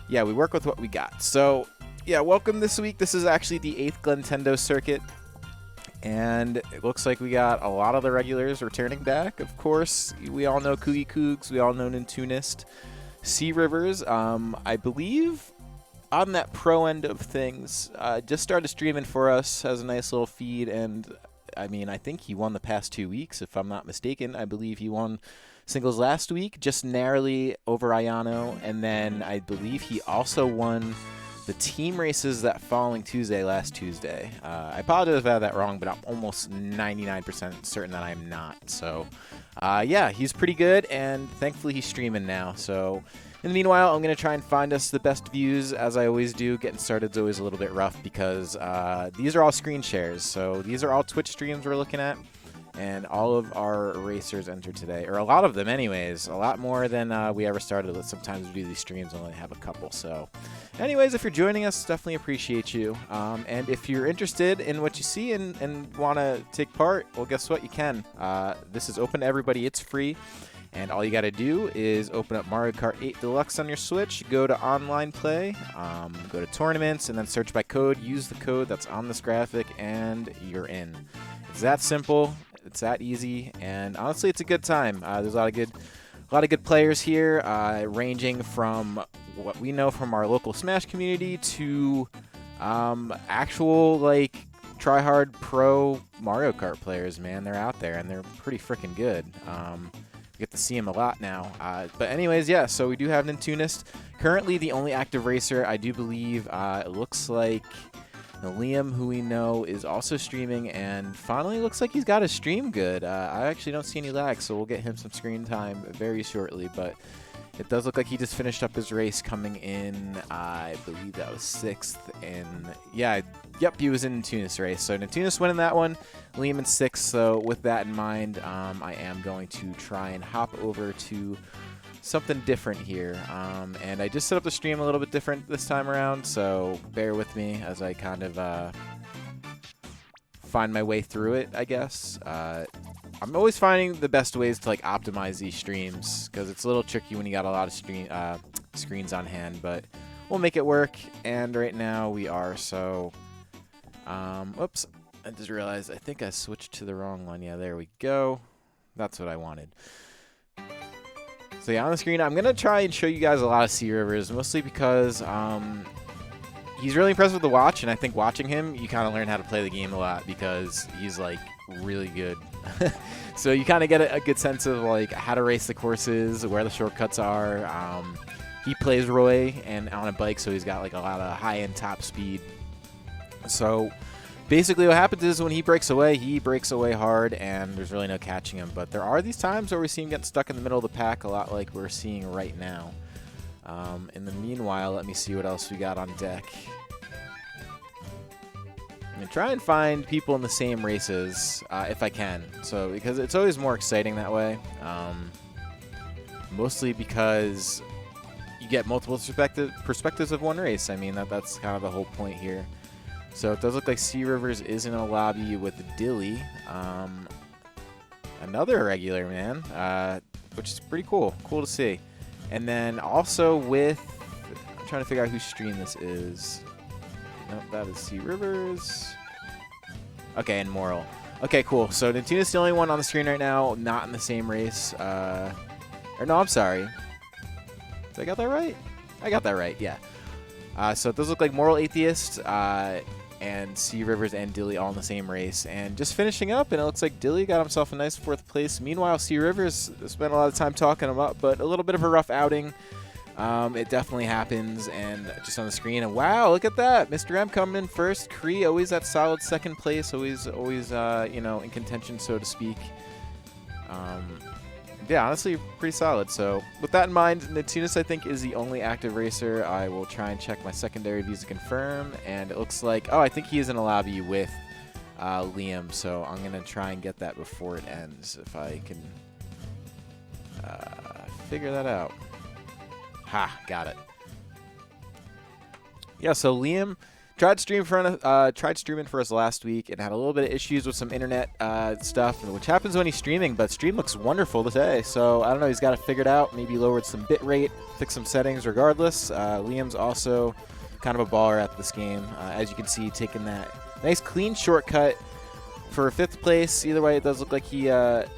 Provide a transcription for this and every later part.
yeah, we work with what we got. So, yeah, welcome this week. This is actually the 8th Glentendo circuit. And it looks like we got a lot of the regulars returning back. Of course, we all know Coogie Cougs. We all know Nintunist. Sea Rivers, I believe on that pro end of things, just started streaming for us, has a nice little feed. And, I mean, I think he won the past 2 weeks, if I'm not mistaken. I believe he won singles last week, just narrowly over Ayano. And then I believe he also won the team races that following Tuesday, last Tuesday. I apologize if I had that wrong, but I'm almost 99% certain that I'm not. So, yeah, he's pretty good, and thankfully he's streaming now. So, in the meanwhile, I'm going to try and find us the best views, as I always do. Getting started is always a little bit rough because these are all screen shares. So, these are all Twitch streams we're looking at. And all of our racers entered today, or a lot of them anyways, a lot more than we ever started. Sometimes we do these streams and only have a couple. So anyways, if you're joining us, definitely appreciate you. And if you're interested in what you see and want to take part, well, guess what? You can. This is open to everybody. It's free. And all you got to do is open up Mario Kart 8 Deluxe on your Switch, go to online play, go to tournaments, and then search by code. Use the code that's on this graphic, and you're in. It's that simple. It's that easy, and honestly, it's a good time. There's a lot of good players here, ranging from what we know from our local Smash community to actual like try-hard pro Mario Kart players. Man, they're out there, and they're pretty freaking good. We get to see them a lot now. But anyways, yeah. So we do have Nintunist, currently the only active racer. I do believe it looks like. Now, Liam, who we know, is also streaming, and finally looks like he's got his stream good. I actually don't see any lag, so we'll get him some screen time very shortly, but it does look like he just finished up his race coming in, I believe that was 6th, and yeah, yep, he was in Nintunist race. So Nintunist winning that one, Liam in 6th, so with that in mind, I am going to try and hop over to something different here, and I just set up the stream a little bit different this time around, so bear with me as I kind of find my way through it, I guess. I'm always finding the best ways to like optimize these streams because it's a little tricky when you got a lot of screens on hand, but we'll make it work. And right now we are, so oops, I just realized I think I switched to the wrong one. Yeah, there we go. That's what I wanted. So yeah, on the screen, I'm going to try and show you guys a lot of Sea Rivers, mostly because he's really impressive to watch, and I think watching him, you kind of learn how to play the game a lot because he's, like, really good. So you kind of get a good sense of, like, how to race the courses, where the shortcuts are. He plays Roy and on a bike, so he's got, like, a lot of high-end top speed. So basically what happens is when he breaks away hard, and there's really no catching him. But there are these times where we see him get stuck in the middle of the pack, a lot like we're seeing right now. In the meanwhile, let me see what else we got on deck. I'm going to try and find people in the same races if I can. So because it's always more exciting that way. Mostly because you get multiple perspectives of one race. I mean, that's kind of the whole point here. So it does look like Sea Rivers is in a lobby with Dilly. Another regular, man, which is pretty cool. Cool to see. And then also with, I'm trying to figure out whose stream this is. Nope, that is Sea Rivers. Okay, and Moral. Okay, cool. So Nintuna's the only one on the screen right now, not in the same race. Or no, I'm sorry. Did I get that right? I got that right, yeah. So it does look like Moral Atheist, and Sea Rivers and Dilly all in the same race. And just finishing up, and it looks like Dilly got himself a nice 4th place. Meanwhile, Sea Rivers spent a lot of time talking him up, but a little bit of a rough outing. It definitely happens, and just on the screen, and wow, look at that. Mr. M coming in first. Kree, always that solid 2nd place, always you know, in contention, so to speak. Yeah, honestly, pretty solid. So with that in mind, Nintunist, I think, is the only active racer. I will try and check my secondary views to confirm, and it looks like, oh, I think he is in a lobby with Liam, so I'm going to try and get that before it ends, if I can figure that out. Ha, got it. Yeah, so Liam Tried streaming for us last week and had a little bit of issues with some internet stuff, which happens when he's streaming, but stream looks wonderful today. So I don't know, he's got it figured out. Maybe lowered some bit rate, fixed some settings regardless. Liam's also kind of a baller at this game. As you can see, taking that nice clean shortcut for 5th place. Either way, it does look like he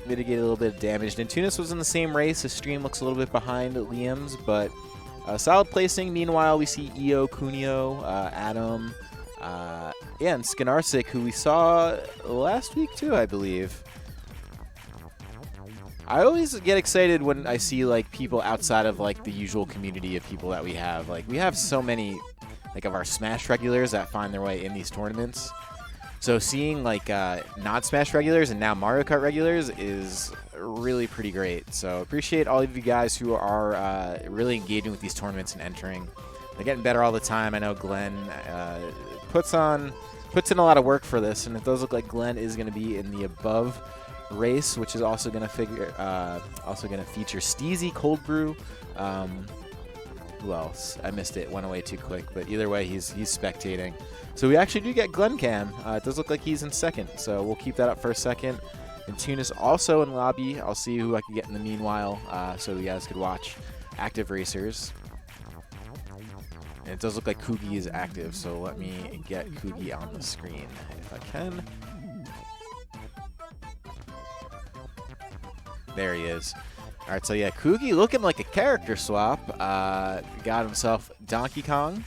mitigated a little bit of damage. Nantunis was in the same race. His stream looks a little bit behind Liam's, but solid placing. Meanwhile, we see Io, Cuneo, Adam, and Skinarsic, who we saw last week too, I believe. I always get excited when I see like people outside of like the usual community of people that we have. Like we have so many like of our Smash regulars that find their way in these tournaments. So seeing like non-Smash regulars and now Mario Kart regulars is really pretty great. So appreciate all of you guys who are really engaging with these tournaments and entering. They're getting better all the time. I know Glenn puts in a lot of work for this, and it does look like Glenn is going to be in the above race, which is also going to feature Steezy Cold Brew. Who else? I missed it. Went away too quick. But either way, he's spectating. So we actually do get Glenn Cam. It does look like he's in 2nd, so we'll keep that up for a second. And Tunis also in lobby. I'll see who I can get in the meanwhile, so you guys could watch active racers. And it does look like Kugi is active, so let me get Kugi on the screen if I can. There he is. All right, so yeah, Kugi looking like a character swap. Got himself Donkey Kong,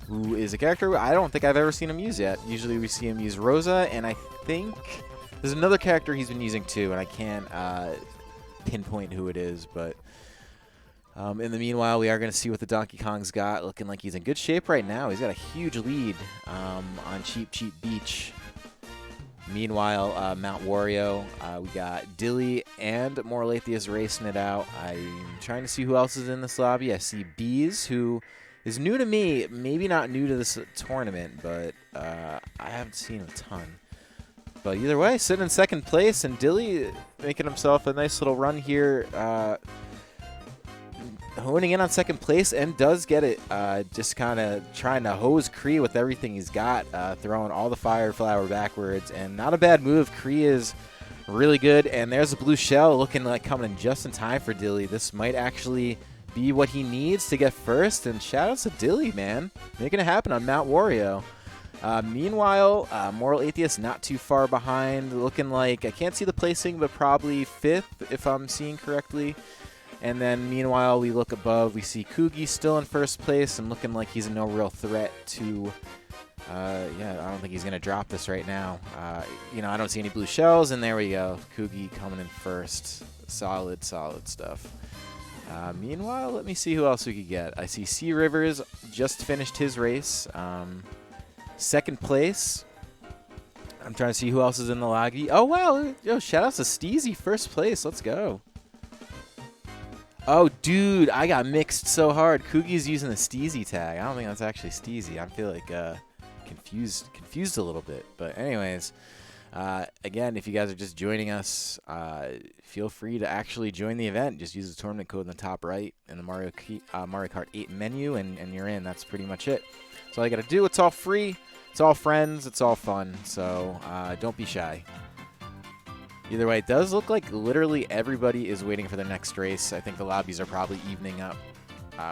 who is a character I don't think I've ever seen him use yet. Usually we see him use Rosa, and I think there's another character he's been using too, and I can't pinpoint who it is. But in the meanwhile, we are going to see what the Donkey Kong's got. Looking like he's in good shape right now. He's got a huge lead on Cheap Cheap Beach. Meanwhile, Mount Wario, we got Dilly and Morlatheus racing it out. I'm trying to see who else is in this lobby. I see Bees, who is new to me. Maybe not new to this tournament, but I haven't seen a ton. But either way, sitting in 2nd place, and Dilly making himself a nice little run here, honing in on 2nd place, and does get it. Just kind of trying to hose Kree with everything he's got, throwing all the fire flower backwards, and not a bad move. Kree is really good, and there's a blue shell looking like coming in just in time for Dilly. This might actually be what he needs to get first, and shout outs to Dilly, man, making it happen on Mount Wario. Meanwhile, Moral Atheist not too far behind, looking like, I can't see the placing, but probably 5th if I'm seeing correctly. And then meanwhile, we look above, we see Kugi still in 1st place and looking like he's no real threat to, yeah, I don't think he's going to drop this right now. You know, I don't see any blue shells, and there we go. Kugi coming in 1st. Solid, solid stuff. Meanwhile, let me see who else we could get. I see C Rivers just finished his race. 2nd place. I'm trying to see who else is in the lobby. Oh, wow. Yo, shout out to Steezy, 1st place. Let's go. Oh, dude, I got mixed so hard. Kugi's using the Steezy tag. I don't think that's actually Steezy. I feel like confused a little bit. But anyways, again, if you guys are just joining us, feel free to actually join the event. Just use the tournament code in the top right in the Mario Kart 8 menu, and you're in. That's pretty much it. That's all you got to do. It's all free. It's all friends. It's all fun. So don't be shy. Either way, it does look like literally everybody is waiting for the next race. I think the lobbies are probably evening up,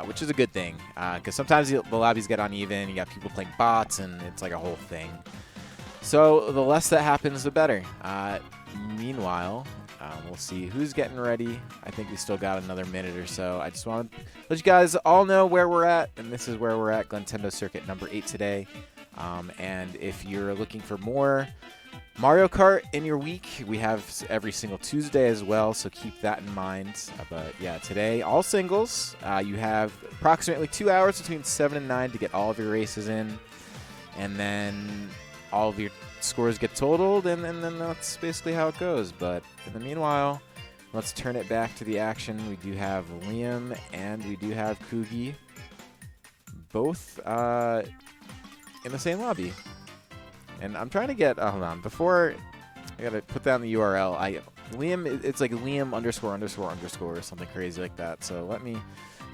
which is a good thing. Because sometimes the lobbies get uneven. You got people playing bots, and it's like a whole thing. So the less that happens, the better. Meanwhile, we'll see who's getting ready. I think we still got another minute or so. I just want to let you guys all know where we're at. And this is where we're at, Glentendo Circuit number 8 today. And if you're looking for more Mario Kart in your week, we have every single Tuesday as well, so keep that in mind. But yeah, today, all singles. You have approximately 2 hours between 7 and 9 to get all of your races in. And then all of your scores get totaled, and then that's basically how it goes. But in the meanwhile, let's turn it back to the action. We do have Liam and we do have Kugi, both in the same lobby. And I'm trying to get, hold on, before, I gotta put down the URL. Liam, it's like Liam ___ or something crazy like that. So let me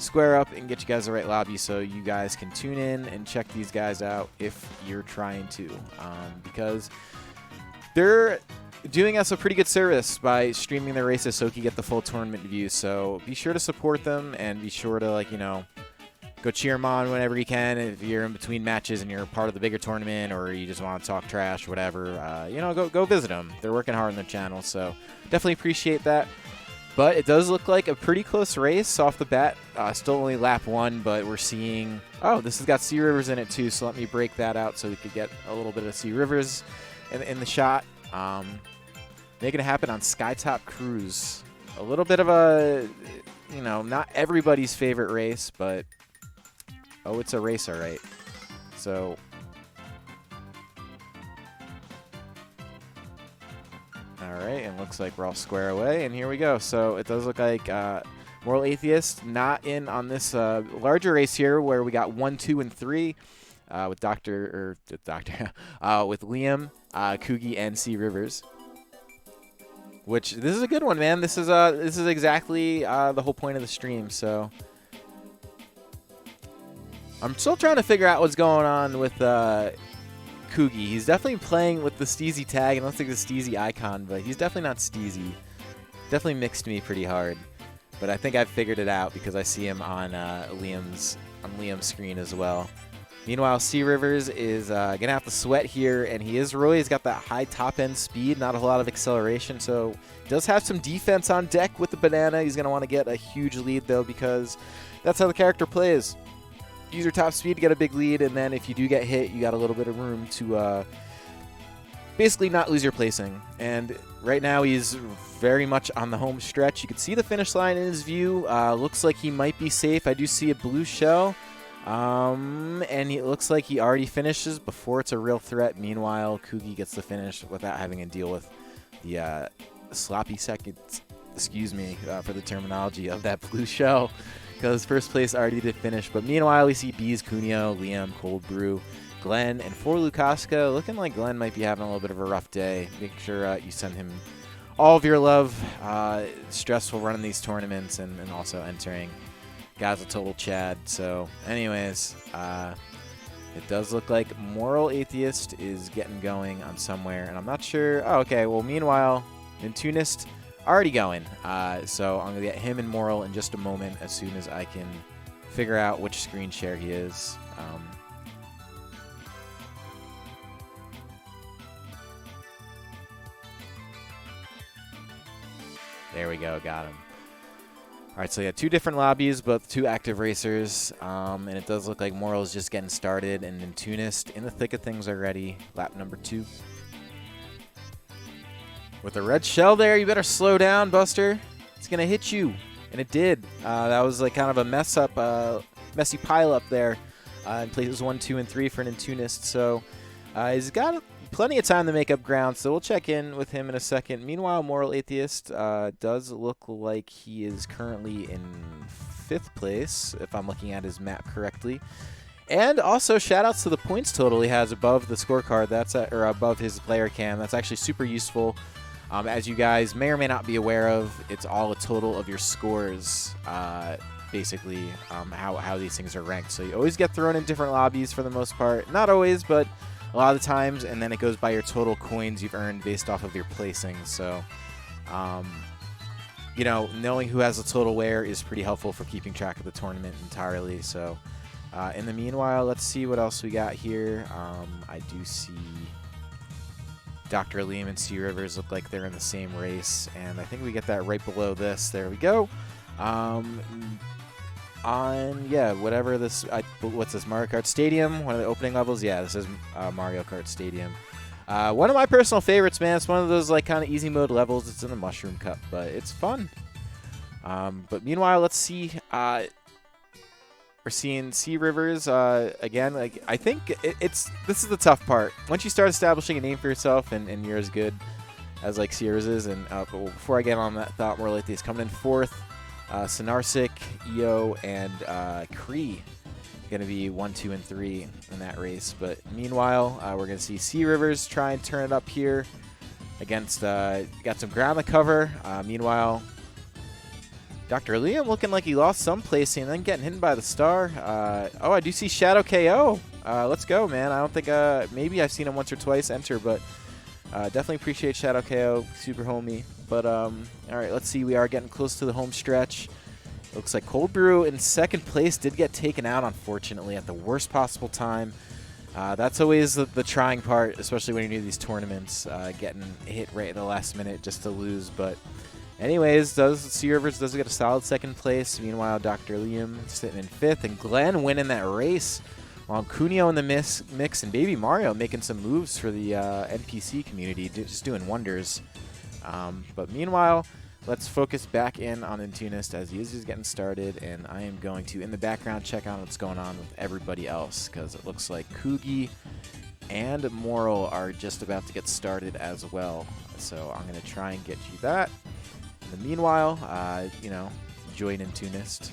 square up and get you guys the right lobby so you guys can tune in and check these guys out if you're trying to, because they're doing us a pretty good service by streaming their races so we can get the full tournament view. So be sure to support them and be sure to, like, you know, go cheer them on whenever you can. If you're in between matches and you're part of the bigger tournament, or you just want to talk trash or whatever, you know, go visit them. They're working hard on their channel, so definitely appreciate that. But it does look like a pretty close race off the bat. Still only lap 1, but we're seeing... Oh, this has got Sea Rivers in it too, so let me break that out so we could get a little bit of Sea Rivers in the shot. Making it happen on Skytop Cruise. A little bit of a, you know, not everybody's favorite race, but... Oh, it's a race, all right. So... Alright, and looks like we're all square away, and here we go. So it does look like Moral Atheist not in on this larger race here where we got 1, 2, and 3 with with Liam, Kugi, and Sea Rivers. Which, this is a good one, man. This is exactly the whole point of the stream, so... I'm still trying to figure out what's going on with Kugi. He's definitely playing with the Steezy tag, and looks like the Steezy icon, but he's definitely not Steezy. Definitely mixed me pretty hard. But I think I've figured it out because I see him on Liam's screen as well. Meanwhile, Sea Rivers is going to have to sweat here, and he's got that high top-end speed, not a whole lot of acceleration, so he does have some defense on deck with the banana. He's going to want to get a huge lead, though, because that's how the character plays. Use your top speed to get a big lead, and then if you do get hit, you got a little bit of room to basically not lose your placing. And right now he's very much on the home stretch. You can see the finish line in his view. Looks like he might be safe. I do see a blue shell, and it looks like he already finishes before it's a real threat. Meanwhile, Kugi gets the finish without having to deal with the sloppy seconds, excuse me for the terminology, of that blue shell. Because first place already did finish. But meanwhile, we see Bees, Cuneo, Liam, Cold Brew, Glenn, and for Lukaska, looking like Glenn might be having a little bit of a rough day. Make sure you send him all of your love. Stressful running these tournaments and also entering. Guy's a total Chad. So anyways, it does look like Moral Atheist is getting going on somewhere. And I'm not sure. Oh, okay. Well, meanwhile, Nintunist already going. So I'm going to get him and Moral in just a moment as soon as I can figure out which screen share he is. There we go. Got him. All right, so yeah, 2 different lobbies, both 2 active racers. And it does look like Moral is just getting started, and Nintunist in the thick of things already. Lap number 2. With a red shell there, you better slow down, Buster. It's going to hit you. And it did. That was like kind of a messy pile-up there in places 1, 2, and 3 for Nintunist. So he's got plenty of time to make up ground, so we'll check in with him in a second. Meanwhile, Moral Atheist does look like he is currently in 5th place, if I'm looking at his map correctly. And also, shout-outs to the points total he has above the scorecard. That's or above his player cam. That's actually super useful. As you guys may or may not be aware of, it's all a total of your scores, basically, how these things are ranked. So you always get thrown in different lobbies for the most part. Not always, but a lot of the times. And then it goes by your total coins you've earned based off of your placing. So, you know, knowing who has the total where is pretty helpful for keeping track of the tournament entirely. So, in the meanwhile, let's see what else we got here. I do see Dr. Liam and Sea Rivers look like they're in the same race, and I think we get that right below this. There we go. Yeah, whatever this, what's this, Mario Kart Stadium? One of the opening levels? Yeah, this is Mario Kart Stadium. One of my personal favorites, man. It's one of those like kind of easy mode levels. It's in a Mushroom Cup, but it's fun. But meanwhile, let's see. We're seeing Sea Rivers again. Like I think this is the tough part. Once you start establishing a name for yourself, and you're as good as like Sea Rivers is. And but before I get on that thought, more like these coming in 4th, Sinarsic, EO, and Cree going to be 1, 2, and 3 in that race. But meanwhile, we're going to see Sea Rivers try and turn it up here against. Got some ground to cover. Meanwhile, Dr. Liam looking like he lost some placing and then getting hit by the star. Oh, I do see Shadow KO. Let's go, man. I don't think, maybe I've seen him once or twice enter, but definitely appreciate Shadow KO. Super homie. But, all right, let's see. We are getting close to the home stretch. Looks like Cold Brew in second place did get taken out, unfortunately, at the worst possible time. That's always the trying part, especially when you do these tournaments, getting hit right at the last minute just to lose. But anyways, Sea Rivers does get a solid second place. Meanwhile, Dr. Liam sitting in fifth, and Glenn winning that race, while Cuneo in the mix and Baby Mario making some moves for the NPC community, just doing wonders. But meanwhile, let's focus back in on Intunist as he is just getting started, and I am going to, in the background, check out what's going on with everybody else, because it looks like Kugi and Moral are just about to get started as well. So I'm going to try and get you that. In the meanwhile, you know, enjoy Intunist.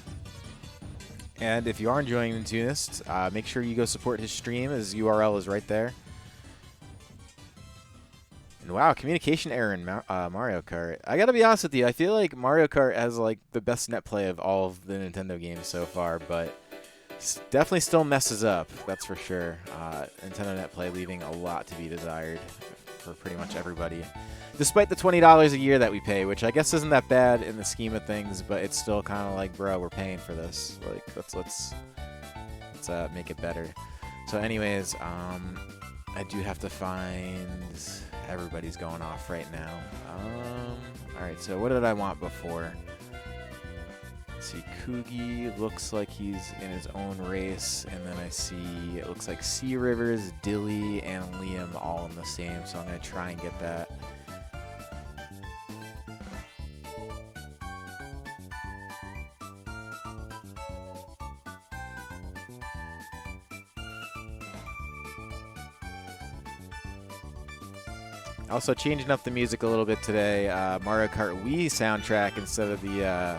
And if you are enjoying Intunist, make sure you go support his stream. His URL is right there. And wow, communication error in Mario Kart. I gotta be honest with you, I feel like Mario Kart has like the best net play of all of the Nintendo games so far, but definitely still messes up, that's for sure. Nintendo net play leaving a lot to be desired for pretty much everybody. Despite the $20 a year that we pay, which I guess isn't that bad in the scheme of things, but it's still kind of like, bro, we're paying for this. Like, let's make it better. So anyways, I do have to find... Everybody's going off right now. Alright, so what did I want before? Let's see, Kugi looks like he's in his own race, and then I see, it looks like Sea Rivers, Dilly, and Liam all in the same, so I'm going to try and get that. Also, changing up the music a little bit today, Mario Kart Wii soundtrack instead of the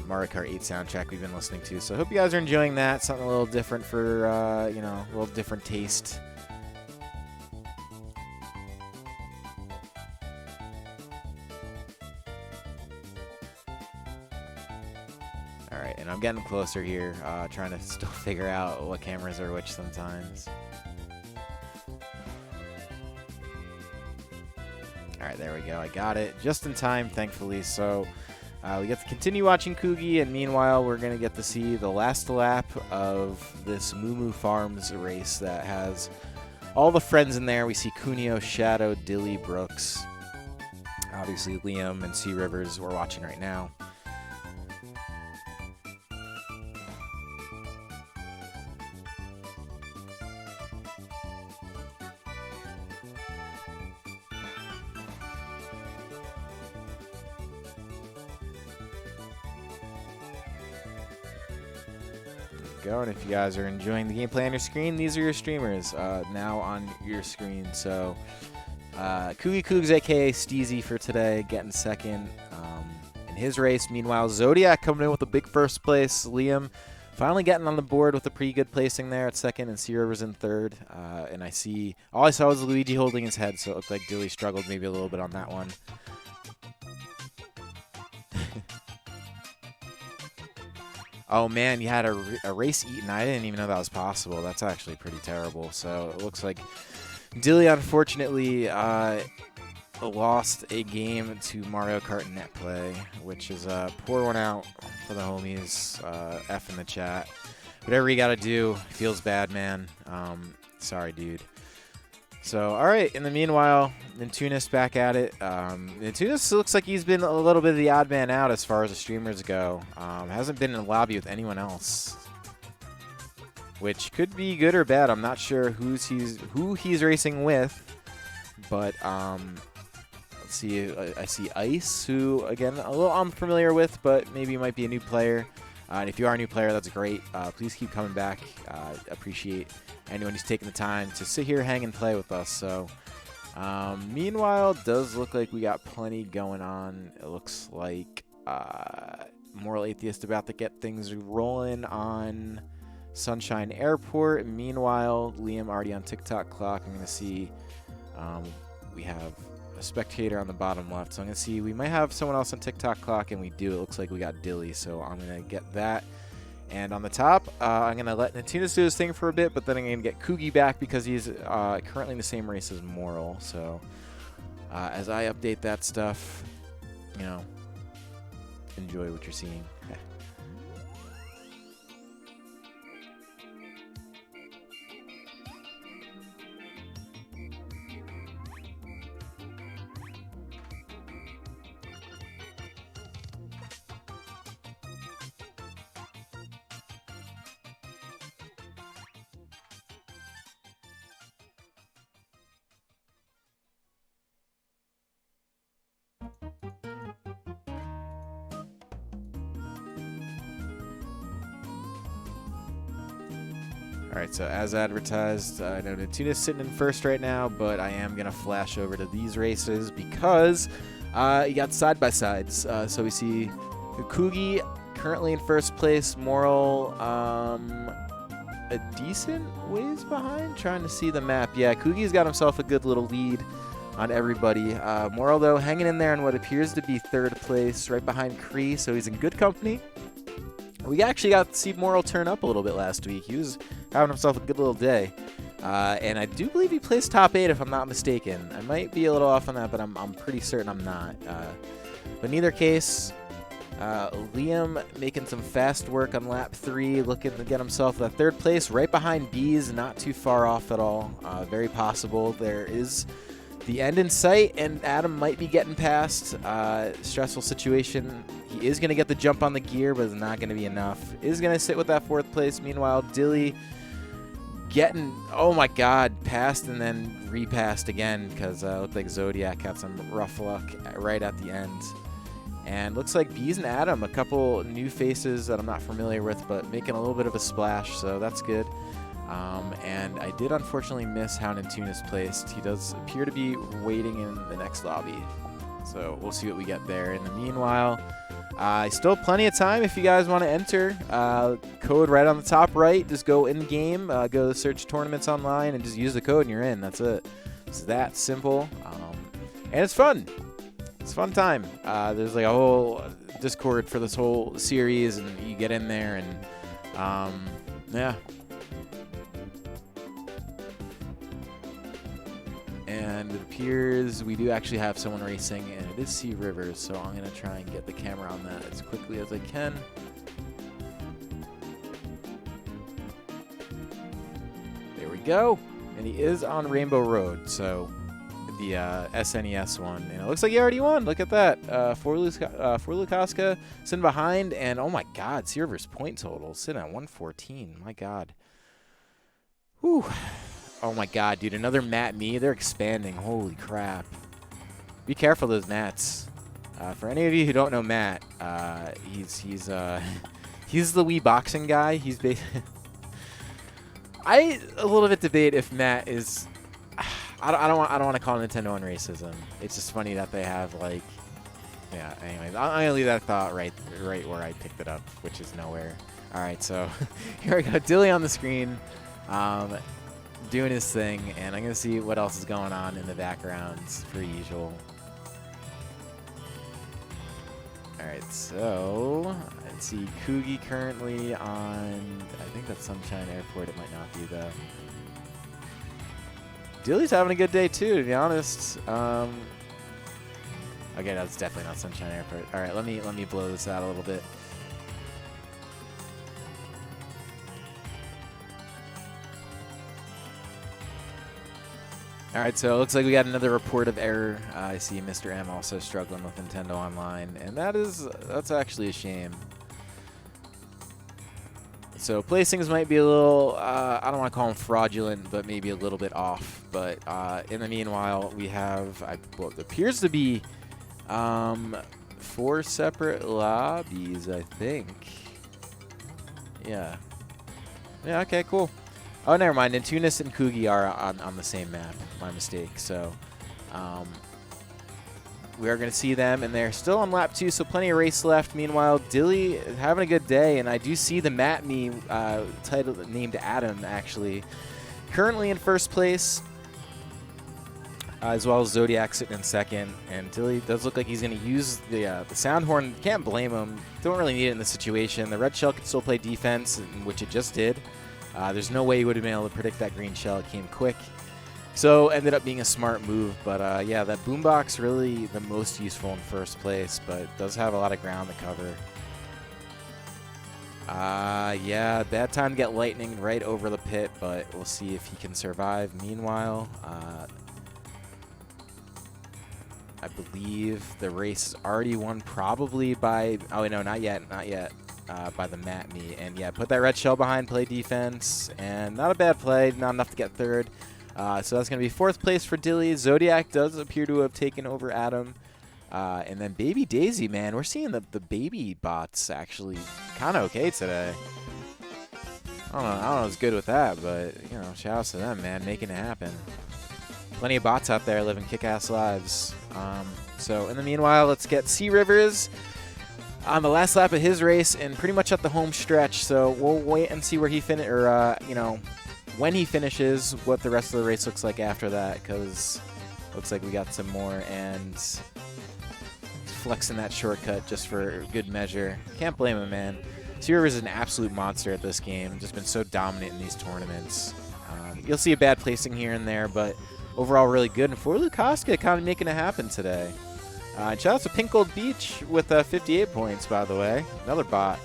Mario Kart 8 soundtrack we've been listening to. So I hope you guys are enjoying that. Something a little different for, you know, a little different taste. All right, and I'm getting closer here, trying to still figure out what cameras are which sometimes. All right, there we go. I got it just in time, thankfully. So we get to continue watching Kugi, and meanwhile, we're going to get to see the last lap of this Moo Moo Farms race that has all the friends in there. We see Cuneo, Shadow, Dilly, Brooks, obviously Liam, and Sea Rivers we're watching right now. And if you guys are enjoying the gameplay on your screen, these are your streamers now on your screen. So Kugi Cougs, aka Steezy, for today, getting second in his race. Meanwhile, Zodiac coming in with a big first place. Liam finally getting on the board with a pretty good placing there at second, and Sierra was in third. And all I saw was Luigi holding his head, so it looked like Dilly struggled maybe a little bit on that one. Oh, man, you had a race eaten. I didn't even know that was possible. That's actually pretty terrible. So it looks like Dilly, unfortunately, lost a game to Mario Kart Net Play, which is a poor one out for the homies. F in the chat. Whatever you got to do. Feels bad, man. Sorry, dude. So, all right. In the meanwhile, Nintunis back at it. Nintunis looks like he's been a little bit of the odd man out as far as the streamers go. Hasn't been in a lobby with anyone else, which could be good or bad. I'm not sure who he's racing with, but let's see. I see Ice, who again a little unfamiliar with, but maybe might be a new player. And if you are a new player, that's great. Please keep coming back. Appreciate anyone who's taking the time to sit here, hang, and play with us. So, meanwhile, does look like we got plenty going on. It looks like Moral Atheist about to get things rolling on Sunshine Airport. Meanwhile, Liam already on TikTok clock. I'm going to see we have a spectator on the bottom left. So I'm going to see. We might have someone else on TikTok clock, and we do. It looks like we got Dilly, so I'm going to get that. And on the top, I'm going to let Natunas do his thing for a bit, but then I'm going to get Kugi back because he's currently in the same race as Moral. So as I update that stuff, you know, enjoy what you're seeing. Alright, so as advertised, I know Natuna's sitting in first right now, but I am going to flash over to these races because you got side-by-sides. So we see Kugi currently in first place, Moral a decent ways behind, trying to see the map. Yeah, Kugi's got himself a good little lead on everybody. Moral, though, hanging in there in what appears to be third place, right behind Kree, so he's in good company. We actually got to see Moral turn up a little bit last week. He was having himself a good little day. And I do believe he placed top 8, if I'm not mistaken. I might be a little off on that, but I'm pretty certain I'm not. But in either case, Liam making some fast work on lap 3, looking to get himself that third place, right behind Bees, not too far off at all. Very possible. There is the end in sight, and Adam might be getting past. Stressful situation. He is going to get the jump on the gear, but it's not going to be enough. Is going to sit with that 4th place. Meanwhile, Dilly getting, oh my god, passed and then repassed again because it looked like Zodiac had some rough luck right at the end. And looks like Bees and Adam, a couple new faces that I'm not familiar with, but making a little bit of a splash, so that's good. And I did unfortunately miss how Natuna's placed. He does appear to be waiting in the next lobby. So we'll see what we get there. In the meanwhile, still plenty of time if you guys want to enter. Code right on the top right. Just go in-game, go to search tournaments online, and just use the code and you're in. That's it. It's that simple. And it's fun. It's a fun time. There's like a whole Discord for this whole series, and you get in there, and yeah. And it appears we do actually have someone racing, and it is Sea Rivers, so I'm going to try and get the camera on that as quickly as I can. There we go. And he is on Rainbow Road, so the SNES one. And it looks like he already won. Look at that. For Lukaska sitting behind, and oh my god, Sea Rivers point total sitting at 114. My god. Whew. Oh my god, dude, another mat me. They're expanding. Holy crap. Be careful of those mats. For any of you who don't know Matt, he's the Wii boxing guy. He's I a little bit debate if Matt is I don't want to call Nintendo on racism. It's just funny that they have like yeah, anyways, I'm going to leave that thought right where I picked it up, which is nowhere. All right, so here we go. Dilly on the screen. Doing his thing, and I'm going to see what else is going on in the backgrounds per usual. Alright, so let's see. Kugi currently on, I think that's Sunshine Airport. It might not be, though. Dilly's having a good day, too, to be honest. Okay, that's definitely not Sunshine Airport. Alright, let me blow this out a little bit. All right, so it looks like we got another report of error. I see Mr. M also struggling with Nintendo Online, and that's actually a shame. So placings might be a little, I don't want to call them fraudulent, but maybe a little bit off. But in the meanwhile, we have, what appears to be 4 separate lobbies, I think. Yeah. Yeah, okay, cool. Oh, never mind. Natunas and Kugi are on the same map. My mistake. So we are going to see them, and they're still on lap 2, so plenty of race left. Meanwhile, Dilly is having a good day, and I do see the Mat Me title named Adam, actually. Currently in first place. as well as Zodiac sitting in second. And Dilly does look like he's going to use the sound horn. Can't blame him. Don't really need it in this situation. The red shell can still play defense, which it just did. There's no way he would have been able to predict that green shell. It came quick. So ended up being a smart move. But yeah, that boombox really the most useful in first place, but does have a lot of ground to cover. Yeah, bad time to get lightning right over the pit, but we'll see if he can survive. Meanwhile, I believe the race is already won probably by, oh no, not yet, by the Matme. And yeah, put that red shell behind, play defense, and not a bad play, not enough to get third. So that's going to be fourth place for Dilly. Zodiac does appear to have taken over Adam. And then Baby Daisy, man, we're seeing the baby bots actually kind of okay today. I don't know what's good with that, but, you know, shout outs to them, man, making it happen. Plenty of bots out there living kick-ass lives. So in the meanwhile, let's get C Rivers on the last lap of his race and pretty much at the home stretch. So we'll wait and see where he you know, when he finishes, what the rest of the race looks like after that, because looks like we got some more, and flexing that shortcut just for good measure. Can't blame him, man. C Rivers is an absolute monster at this game. Just been so dominant in these tournaments. You'll see a bad placing here and there, but overall really good. And for Lukaska, kind of making it happen today. Shout out to Pink Gold Beach with 58 points, by the way. Another bot.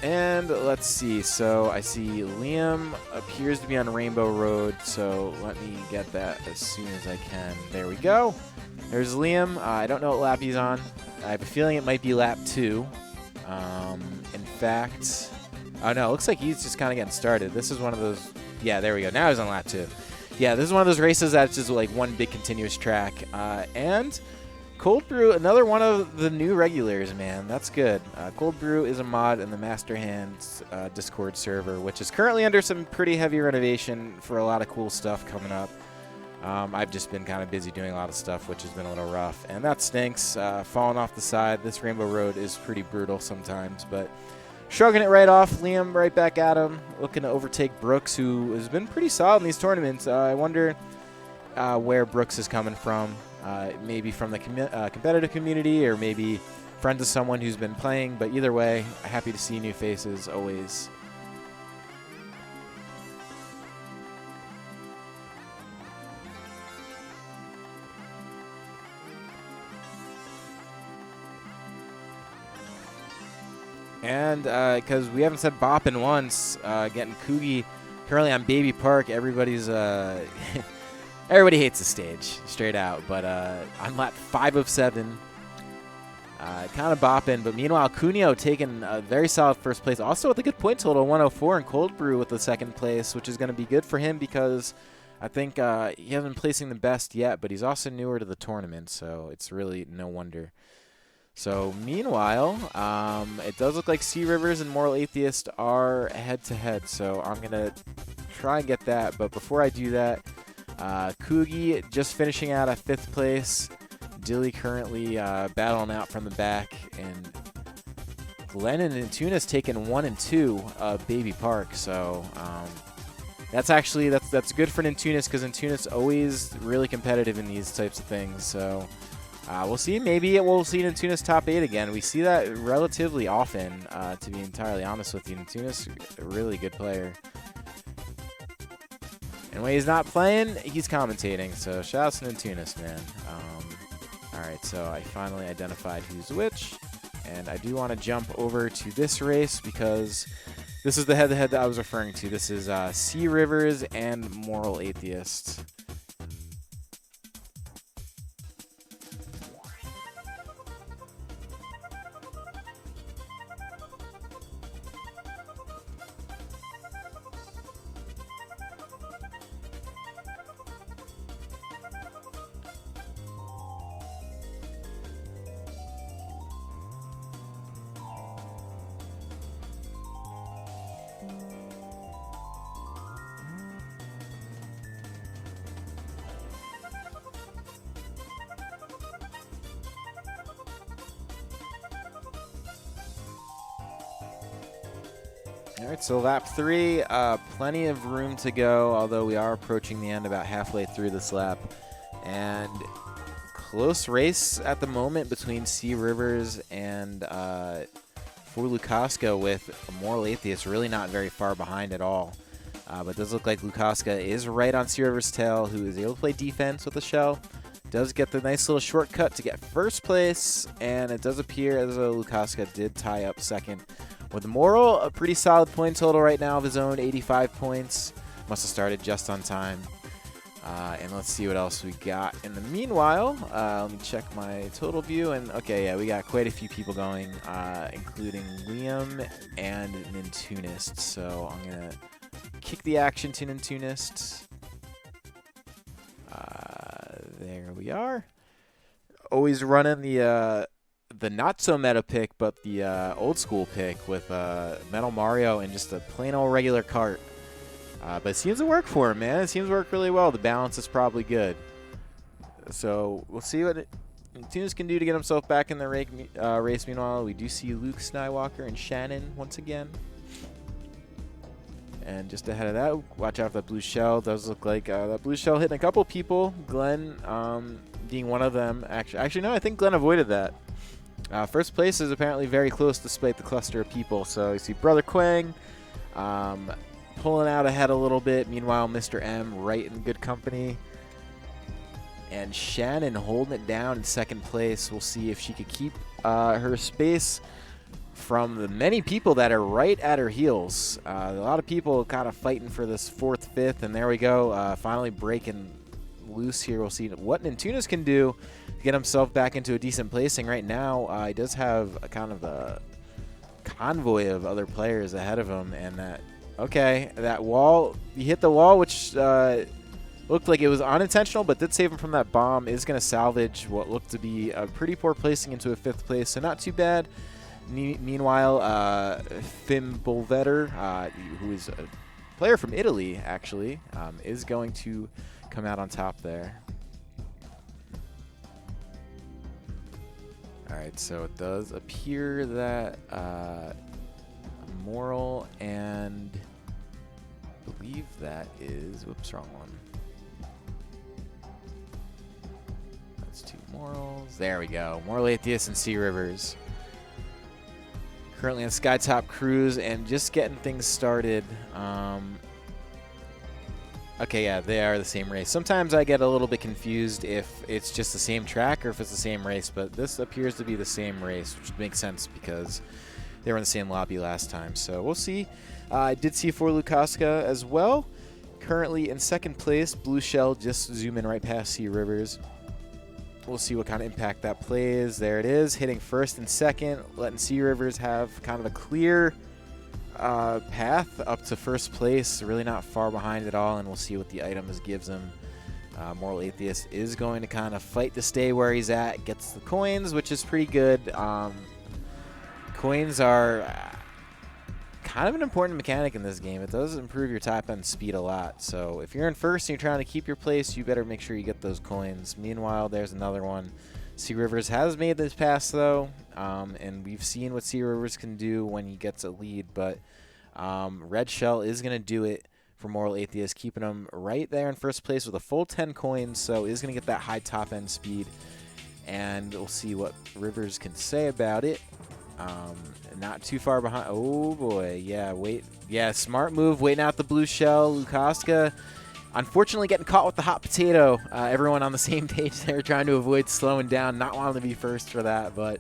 And let's see. So I see Liam appears to be on Rainbow Road. So let me get that as soon as I can. There we go. There's Liam. I don't know what lap he's on. I have a feeling it might be lap 2. In fact, oh no, it looks like he's just kind of getting started. This is one of those. Yeah, there we go. Now he's on lap 2. Yeah, this is one of those races that's just like one big continuous track. And Cold Brew, another one of the new regulars, man. That's good. Cold Brew is a mod in the Master Hands Discord server, which is currently under some pretty heavy renovation for a lot of cool stuff coming up. I've just been kind of busy doing a lot of stuff, which has been a little rough. And that stinks. Falling off the side. This Rainbow Road is pretty brutal sometimes, but shrugging it right off. Liam right back at him, looking to overtake Brooks, who has been pretty solid in these tournaments. I wonder where Brooks is coming from. Maybe from the competitive community, or maybe friends of someone who's been playing. But either way, happy to see new faces always. And because we haven't said bopping once, getting Coogie currently on Baby Park, everybody's everybody hates the stage, straight out. But on lap 5 of 7, kind of bopping. But meanwhile, Cuneo taking a very solid first place, also with a good point total, 104, and Cold Brew with the second place, which is going to be good for him because I think he hasn't been placing the best yet, but he's also newer to the tournament, so it's really no wonder. So meanwhile, it does look like C Rivers and Moral Atheist are head-to-head, so I'm going to try and get that. But before I do that, Coogie just finishing out at 5th place. Dilly currently battling out from the back. And Glennon and Tunis taking 1 and 2 of Baby Park. So that's actually that's good for Nintunis, because Nintunis always really competitive in these types of things. So we'll see. Maybe we'll see Nintunis top 8 again. We see that relatively often, to be entirely honest with you. Nintunis, a really good player. And when he's not playing, he's commentating. So shout out to Nintunis, man. All right, so I finally identified who's which. And I do want to jump over to this race because this is the head-to-head that I was referring to. This is C Rivers and Moral Atheist. All right, so lap 3, plenty of room to go, although we are approaching the end about halfway through this lap. And close race at the moment between C Rivers and for Lukaska, with Moral Atheist really not very far behind at all. But it does look like Lukaska is right on C Rivers' tail, who is able to play defense with the shell. Does get the nice little shortcut to get first place, and it does appear as though Lukaska did tie up second. With Moral, a pretty solid point total right now of his own, 85 points. Must have started just on time. And let's see what else we got. In the meanwhile, let me check my total view. And okay, yeah, we got quite a few people going, including Liam and Nintunist. So I'm going to kick the action to Nintunist. There we are. Always running the not so meta pick, but the old school pick with Metal Mario and just a plain old regular cart. But it seems to work for him, man. It seems to work really well. The balance is probably good. So we'll see what Tunes can do to get himself back in the race. Meanwhile, we do see Luke Skywalker and Shannon once again. And just ahead of that, watch out for that blue shell. Does look like that blue shell hitting a couple people. Glenn being one of them. Actually, no, I think Glenn avoided that. First place is apparently very close despite the cluster of people. So you see Brother Quang pulling out ahead a little bit. Meanwhile, Mr. M right in good company. And Shannon holding it down in second place. We'll see if she could keep her space from the many people that are right at her heels. A lot of people kind of fighting for this 4th, 5th, and there we go. Finally breaking loose here. We'll see what Nintunas can do to get himself back into a decent placing. Right now, he does have a kind of a convoy of other players ahead of him, and that wall, he hit the wall, which looked like it was unintentional, but did save him from that bomb. Is going to salvage what looked to be a pretty poor placing into a 5th place, so not too bad. Meanwhile, Fimbulvetter, who is a player from Italy, actually, is going to come out on top there. All right, so it does appear that Moral and I believe that is, whoops, wrong one. That's 2 Morals. There we go. Moral Atheist and C Rivers. Currently on Skytop Cruise and just getting things started. Okay, yeah, they are the same race. Sometimes I get a little bit confused if it's just the same track or if it's the same race, but this appears to be the same race, which makes sense because they were in the same lobby last time. So we'll see. I did see for Lukaska as well. Currently in second place, Blue Shell just zooming right past C Rivers. We'll see what kind of impact that plays. There it is, hitting first and second, letting C Rivers have kind of a clear path up to first place. Really not far behind at all, and we'll see what the items gives him. Moral Atheist is going to kind of fight to stay where he's at, gets the coins, which is pretty good. Coins are kind of an important mechanic in this game. It does improve your top end speed a lot. So if you're in first and you're trying to keep your place, you better make sure you get those coins. Meanwhile, there's another one. C Rivers has made this pass though, and we've seen what C Rivers can do when he gets a lead, but Red Shell is going to do it for Moral Atheist, keeping him right there in first place with a full 10 coins, so is going to get that high top end speed, and we'll see what Rivers can say about it. Not too far behind. Oh boy, yeah, smart move, waiting out the blue shell. Lukaska, unfortunately, getting caught with the hot potato. Everyone on the same page there, trying to avoid slowing down, not wanting to be first for that, but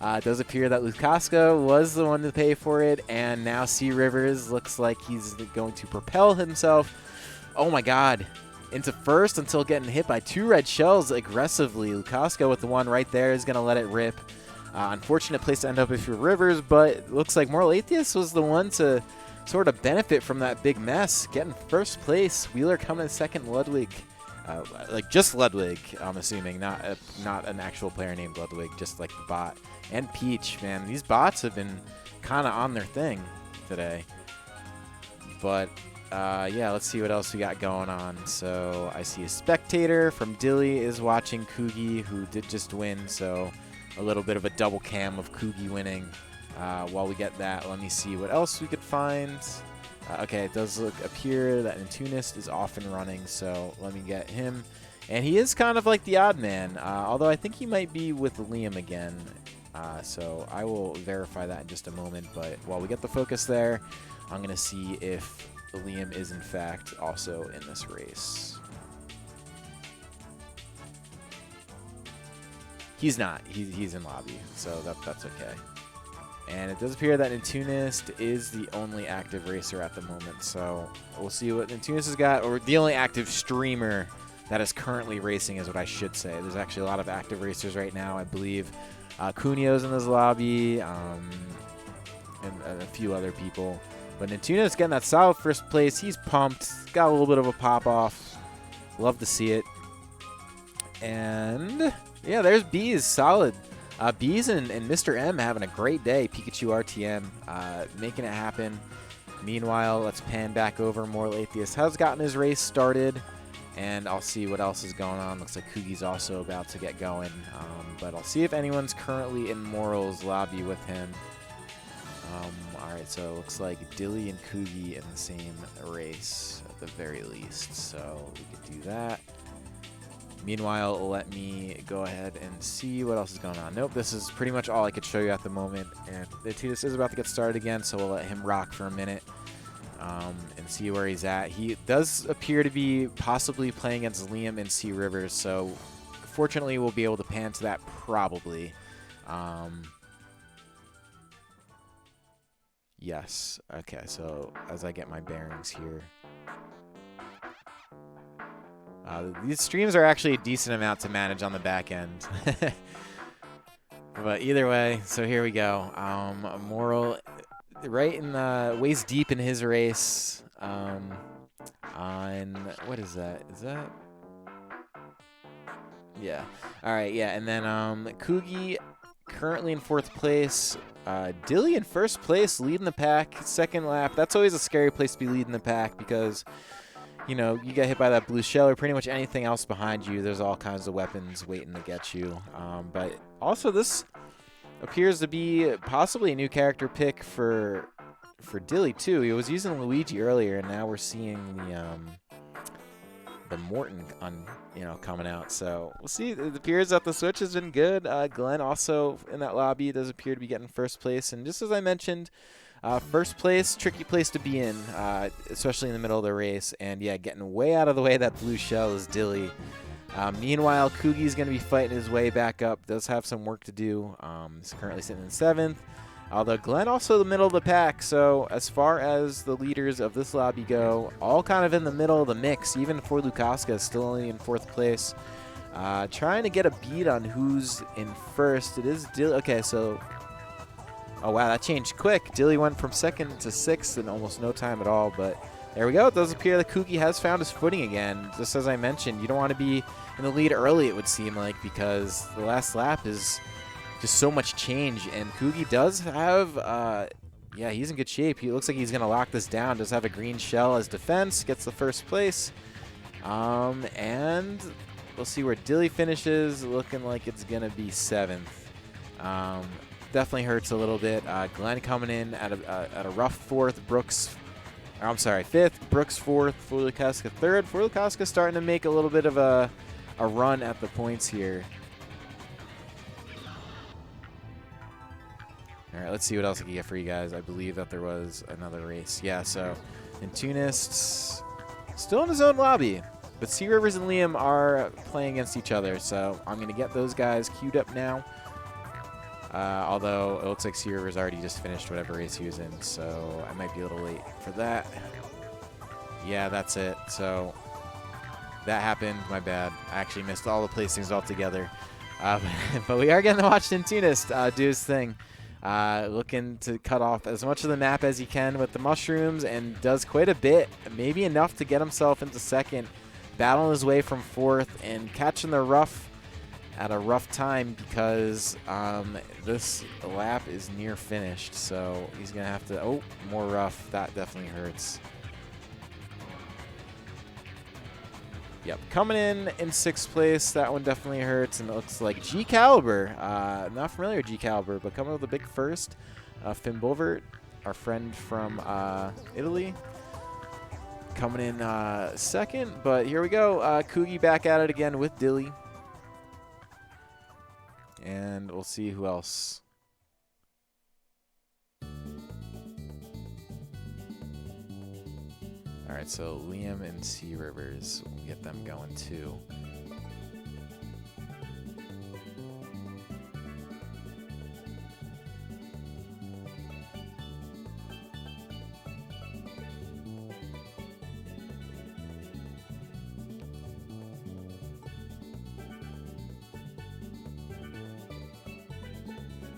it does appear that Lukaska was the one to pay for it, and now C Rivers looks like he's going to propel himself, oh my god, into first until getting hit by 2 red shells aggressively. Lukaska with the one right there is going to let it rip. Unfortunate place to end up if you're Rivers, but it looks like Moral Atheist was the one to sort of benefit from that big mess. Getting first place, Wheeler coming in second, Ludwig. Like just Ludwig, I'm assuming, not an actual player named Ludwig, just like the bot. And Peach, man, these bots have been kind of on their thing today. But yeah, let's see what else we got going on. So I see a spectator from Dilly is watching Kugi, who did just win, so a little bit of a double cam of Kugi winning. While we get that, let me see what else we could find. Okay, it does appear that Intunist is off and running, so let me get him. And he is kind of like the odd man, although I think he might be with Liam again. So I will verify that in just a moment. But while we get the focus there, I'm going to see if Liam is in fact also in this race. He's not. He's in lobby, so that's okay. And it does appear that Intunist is the only active racer at the moment. So we'll see what Intunist has got, or the only active streamer that is currently racing is what I should say. There's actually a lot of active racers right now. I believe Cunio's in this lobby, and a few other people. But Intunist getting that solid first place. He's pumped. Got a little bit of a pop-off. Love to see it. And yeah, there's Bees. Solid. Bees and Mr. M having a great day. Pikachu RTM making it happen. Meanwhile, let's pan back over. Moral Atheist has gotten his race started. And I'll see what else is going on. Looks like Koogie's also about to get going. But I'll see if anyone's currently in Moral's lobby with him. Alright, so it looks like Dilly and Koogie in the same race at the very least. So we could do that. Meanwhile, let me go ahead and see what else is going on. Nope, this is pretty much all I could show you at the moment. And the Tidus is about to get started again, so we'll let him rock for a minute. And see where he's at. He does appear to be possibly playing against Liam and C Rivers, so fortunately we'll be able to pan to that probably. Yes. Okay, so as I get my bearings here. These streams are actually a decent amount to manage on the back end. But either way, so here we go. Moral right in the waist deep in his race. On what is that? Is that? Yeah. All right. Yeah. And then Koogie currently in 4th place. Dilly in 1st place, leading the pack. 2nd lap. That's always a scary place to be leading the pack because, you know, you get hit by that blue shell or pretty much anything else behind you. There's all kinds of weapons waiting to get you. But also this appears to be possibly a new character pick for Dilly too. He was using Luigi earlier, and now we're seeing the Morton coming out. So we'll see. It appears that the switch has been good. Glenn also in that lobby does appear to be getting 1st place, and just as I mentioned, 1st place, tricky place to be in, especially in the middle of the race. And yeah, getting way out of the way of that blue shell is Dilly. Meanwhile, Koogie's going to be fighting his way back up. Does have some work to do. He's currently sitting in 7th. Although Glenn also the middle of the pack. So as far as the leaders of this lobby go, all kind of in the middle of the mix. Even for Lukaska, still only in 4th place. Trying to get a beat on who's in 1st. It is Dilly. Okay, so... Oh, wow, that changed quick. Dilly went from 2nd to 6th in almost no time at all, but there we go. It does appear that Koogie has found his footing again. Just as I mentioned, you don't want to be in the lead early, it would seem like, because the last lap is just so much change, and Koogie does have, yeah, he's in good shape. He looks like he's going to lock this down. Does have a green shell as defense, gets the 1st place, and we'll see where Dilly finishes, looking like it's going to be 7th. Definitely hurts a little bit. Glenn coming in at a rough 4th. Brooks, or I'm sorry, 5th. Brooks 4th. Fulukaska 3rd. Fulukaska starting to make a little bit of a run at the points here. All right, let's see what else I can get for you guys. I believe that there was another race. Yeah, so Intunist still in his own lobby, but C Rivers and Liam are playing against each other. So I'm going to get those guys queued up now. Although it looks like C Rivers already just finished whatever race he was in, so I might be a little late for that. Yeah, that's it. So that happened. My bad. I actually missed all the placings altogether. But we are getting to watch Intunist do his thing. Looking to cut off as much of the map as he can with the mushrooms, and does quite a bit. Maybe enough to get himself into 2nd. Battling his way from 4th and catching the rough at a rough time because this lap is near finished, so he's gonna have to, oh, more rough. That definitely hurts. Yep, coming in 6th place. That one definitely hurts, and it looks like G Caliber, not familiar with G Caliber, but coming with a big 1st. Fimbulvert, our friend from Italy, coming in second. But here we go. Kugi back at it again with Dilly. And we'll see who else. All right, so Liam and Sea Rivers, we'll get them going too.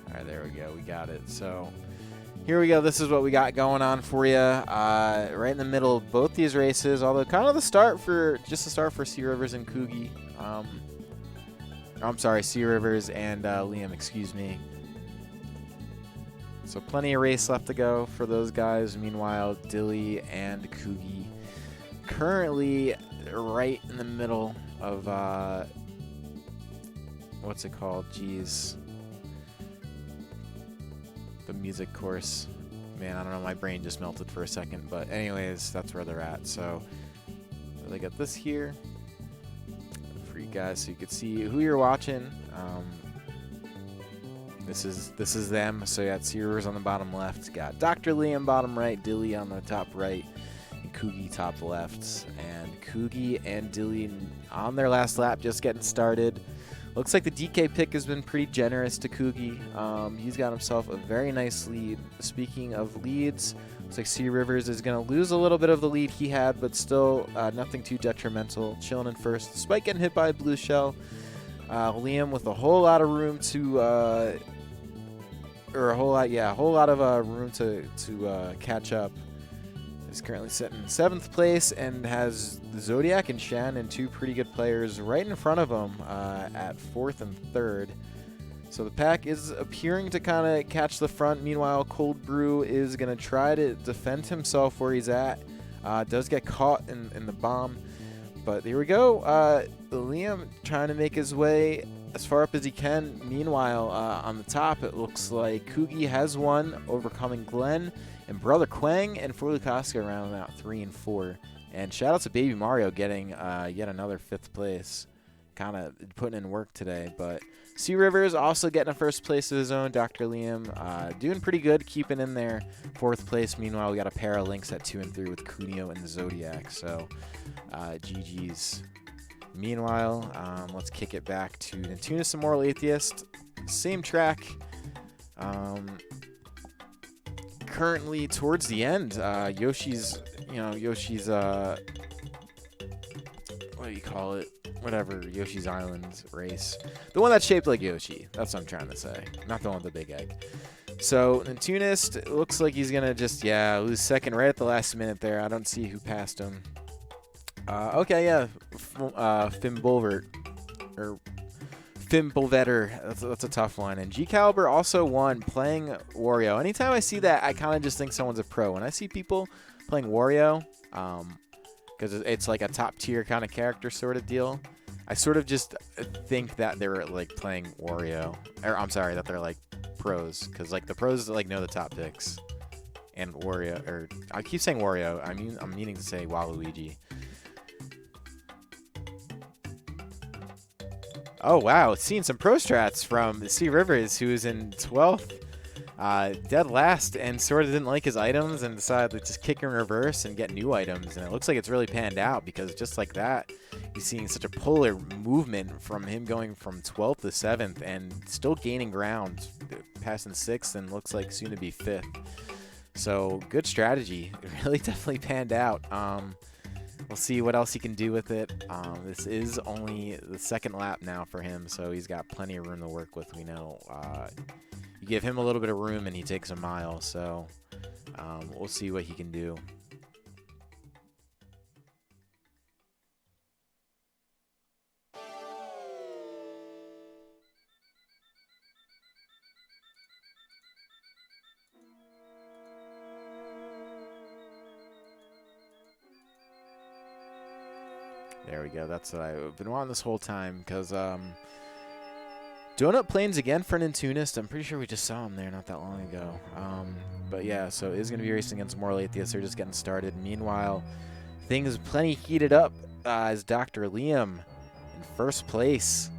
All right, there we go. We got it. So here we go. This is what we got going on for you. Right in the middle of both these races, although kind of the start for Sea Rivers and Kugi. I'm sorry, Sea Rivers and Liam, excuse me. So plenty of race left to go for those guys. Meanwhile, Dilly and Kugi currently right in the middle of what's it called? Jeez. The music course. Man, I don't know, my brain just melted for a second, but anyways, that's where they're at. So they got this here for you guys so you can see who you're watching. This is them. So you got Sea Rivers on the bottom left, you got Dr. Liam bottom right, Dilly on the top right, and Kugi top left. And Kugi and Dilly on their last lap, just getting started. Looks like the DK pick has been pretty generous to Kugi. He's got himself a very nice lead. Speaking of leads, looks like Sea Rivers is going to lose a little bit of the lead he had, but still nothing too detrimental. Chilling in first, despite getting hit by a blue shell. Liam with a whole lot of room to, or a whole lot of room to catch up. Is currently sitting in 7th place and has Zodiac and Shen and two pretty good players right in front of him at 4th and 3rd. So the pack is appearing to kind of catch the front. Meanwhile, Cold Brew is going to try to defend himself where he's at. Does get caught in the bomb. But here we go. Liam trying to make his way as far up as he can. Meanwhile, on the top, it looks like Kugi has won, overcoming Glenn and Brother Quang, and Forlukoska rounding out 3 and 4. And shout out to Baby Mario getting yet another 5th place. Kind of putting in work today. But Sea Rivers also getting a 1st place of his own. Dr. Liam doing pretty good, keeping in there 4th place. Meanwhile, we got a pair of links at 2 and 3 with Cuneo and Zodiac. So GG's. Meanwhile, let's kick it back to Nentunis Immoral Atheist. Same track. Currently towards the end, Yoshi's, what do you call it? Whatever, Yoshi's Island race. The one that's shaped like Yoshi. That's what I'm trying to say. Not the one with the big egg. So, Nentunis looks like he's going to just, lose second right at the last minute there. I don't see who passed him. Fimbulvert. Or Fimbulvetter. That's a tough one. And G Caliber also won playing Wario. Anytime I see that, I kind of just think someone's a pro. When I see people playing Wario, because it's like a top tier kind of character sort of deal, I sort of just think that they're like playing Wario. Or I'm sorry, that they're like pros, because like the pros like know the top picks. And Wario, or I keep saying Wario. I'm meaning to say Waluigi. Oh, wow. Seeing some pro strats from Sea Rivers, who is in 12th, dead last, and sort of didn't like his items and decided to just kick in reverse and get new items. And it looks like it's really panned out, because just like that, he's seeing such a polar movement from him going from 12th to 7th and still gaining ground, passing 6th and looks like soon to be 5th. So good strategy. It really definitely panned out. We'll see what else he can do with it. This is only the 2nd lap now for him, so he's got plenty of room to work with. We know you give him a little bit of room and he takes a mile, so we'll see what he can do. There we go. That's what I've been wanting this whole time, because Donut Plains again for Nintunist. I'm pretty sure we just saw him there not that long ago. But yeah, so is going to be racing against Moral Atheist. They're just getting started. Meanwhile, things plenty heated up as Dr. Liam in first place.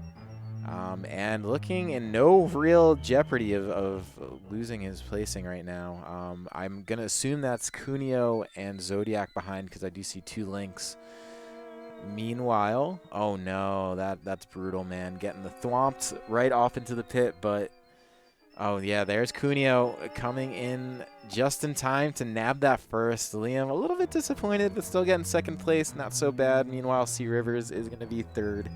And looking in no real jeopardy of losing his placing right now. I'm going to assume that's Cuneo and Zodiac behind because I do see 2 links. Meanwhile, oh no, that's brutal, man. Getting the thwomped right off into the pit, but oh yeah, there's Cuneo coming in just in time to nab that first. Liam a little bit disappointed, but still getting second place, not so bad. Meanwhile, C Rivers is going to be third.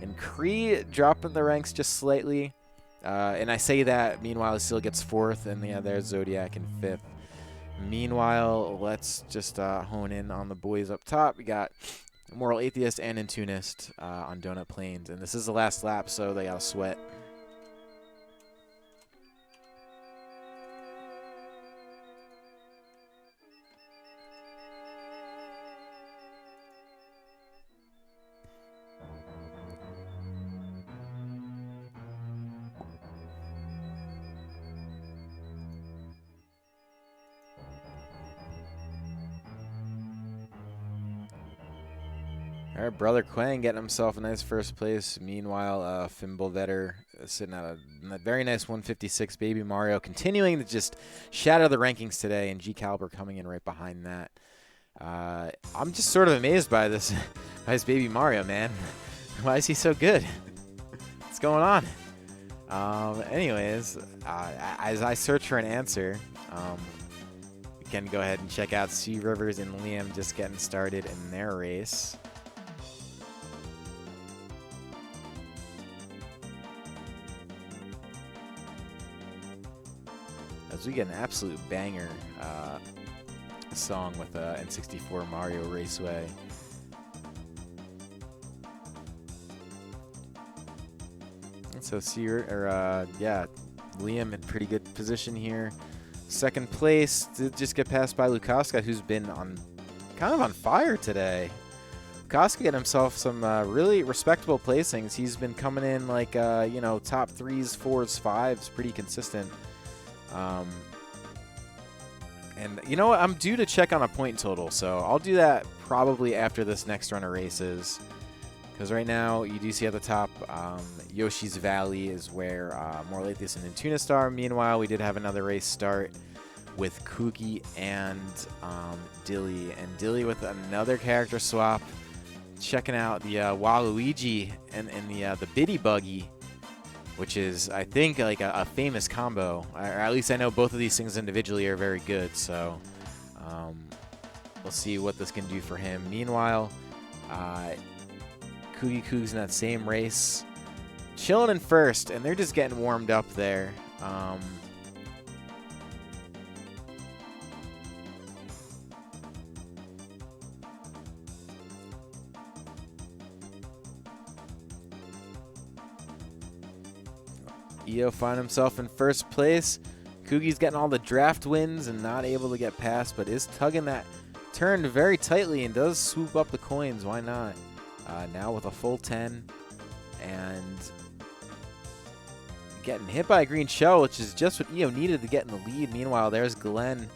And Cree dropping the ranks just slightly. And I say that, meanwhile, he still gets fourth, and yeah, there's Zodiac in fifth. Meanwhile, let's just hone in on the boys up top. We got Moral Atheist and Nintunist on Donut Plains. And this is the last lap, so they got to sweat. All right, Brother Quang getting himself a nice first place. Meanwhile, Fimbulvetter sitting at a very nice 156. Baby Mario continuing to just shatter the rankings today, and G Caliber coming in right behind that. I'm just sort of amazed by this, by this Baby Mario, man. Why is he so good? What's going on? Anyways, as I search for an answer, we can go ahead and check out C Rivers and Liam just getting started in their race. As we get an absolute banger song with N64 Mario Raceway. And so yeah, Liam in pretty good position here. Second place did just get passed by Lukaska, who's been kind of on fire today. Lukaska getting himself some really respectable placings. He's been coming in like top 3s, 4s, 5s, pretty consistent. And you know what? I'm due to check on a point total, so I'll do that probably after this next run of races. Because right now, you do see at the top, Yoshi's Valley is where Moral Atheist and Nintunist are. Meanwhile, we did have another race start with Kugi and Dilly. And Dilly with another character swap. Checking out the Waluigi and the Biddy Buggy, which is, I think, like a famous combo. Or at least I know both of these things individually are very good. So we'll see what this can do for him. Meanwhile, Kugi Koog's in that same race, chilling in first, and they're just getting warmed up there. EO find himself in first place. Kugi's getting all the draft wins and not able to get past, but is tugging that turn very tightly and does swoop up the coins. Why not? Now with a full 10 and getting hit by a green shell, which is just what EO needed to get in the lead. Meanwhile, there's Glenn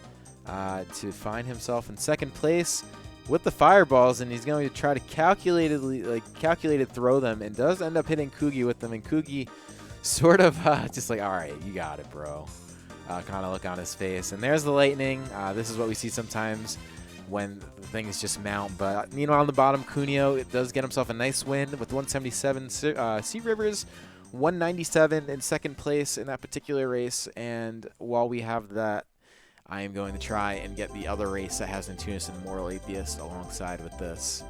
to find himself in second place with the fireballs, and he's going to try to calculated throw them, and does end up hitting Kugi with them. And Kugi sort of just like, all right, you got it, bro. Kind of look on his face. And there's the lightning. This is what we see sometimes when the things just mount. But meanwhile, on the bottom, Cuneo does get himself a nice win with 177. C Rivers, 197 in second place in that particular race. And while we have that, I am going to try and get the other race that has Nintunist and Moral Atheist alongside with this.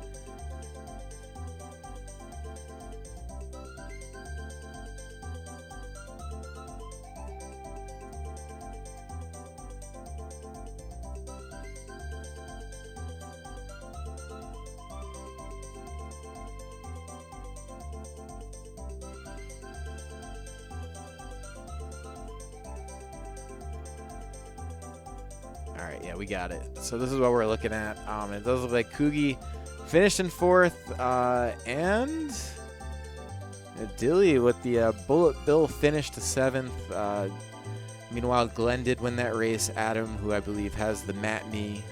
All right, yeah, we got it. So this is what we're looking at. It does look like Kugi finished in fourth, and Dilly with the Bullet Bill finish to 7th. Meanwhile, Glenn did win that race. Adam, who I believe has the matinee,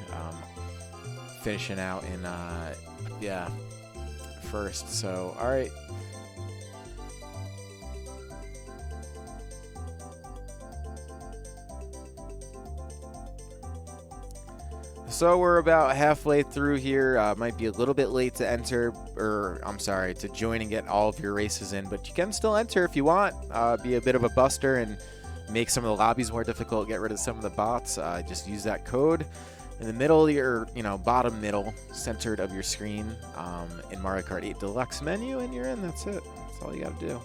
finishing out in, yeah, first. So, all right. So we're about halfway through here. Might be a little bit late to enter, or I'm sorry, to join and get all of your races in, but you can still enter if you want. Be a bit of a buster and make some of the lobbies more difficult, get rid of some of the bots. Just use that code in the middle, your bottom middle, centered of your screen, in Mario Kart 8 Deluxe menu, and you're in. That's it. That's all you got to do.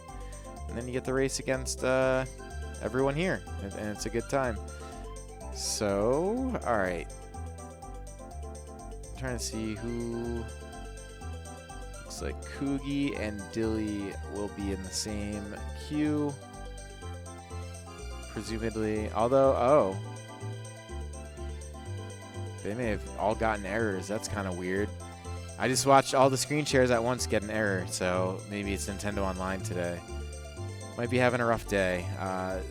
And then you get the race against everyone here, and it's a good time. So, all right. Trying to see who. Looks like Kugi and Dilly will be in the same queue, presumably. Although, they may have all gotten errors. That's kind of weird. I just watched all the screen shares at once get an error, so maybe it's Nintendo Online today. Might be having a rough day.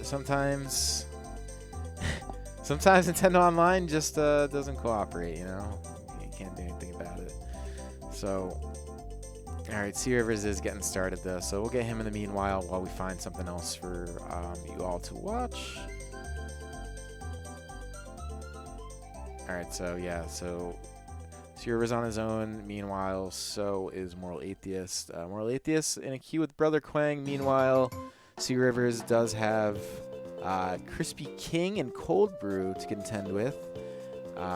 Sometimes Nintendo Online just doesn't cooperate, you know? Can't do anything about it. So, all right, Sea Rivers is getting started though, so we'll get him in the meanwhile while we find something else for you all to watch. All right, so yeah, so Sea Rivers on his own. Meanwhile, so is Moral Atheist. Moral Atheist in a queue with Brother Quang. Meanwhile, Sea Rivers does have Crispy King and Cold Brew to contend with.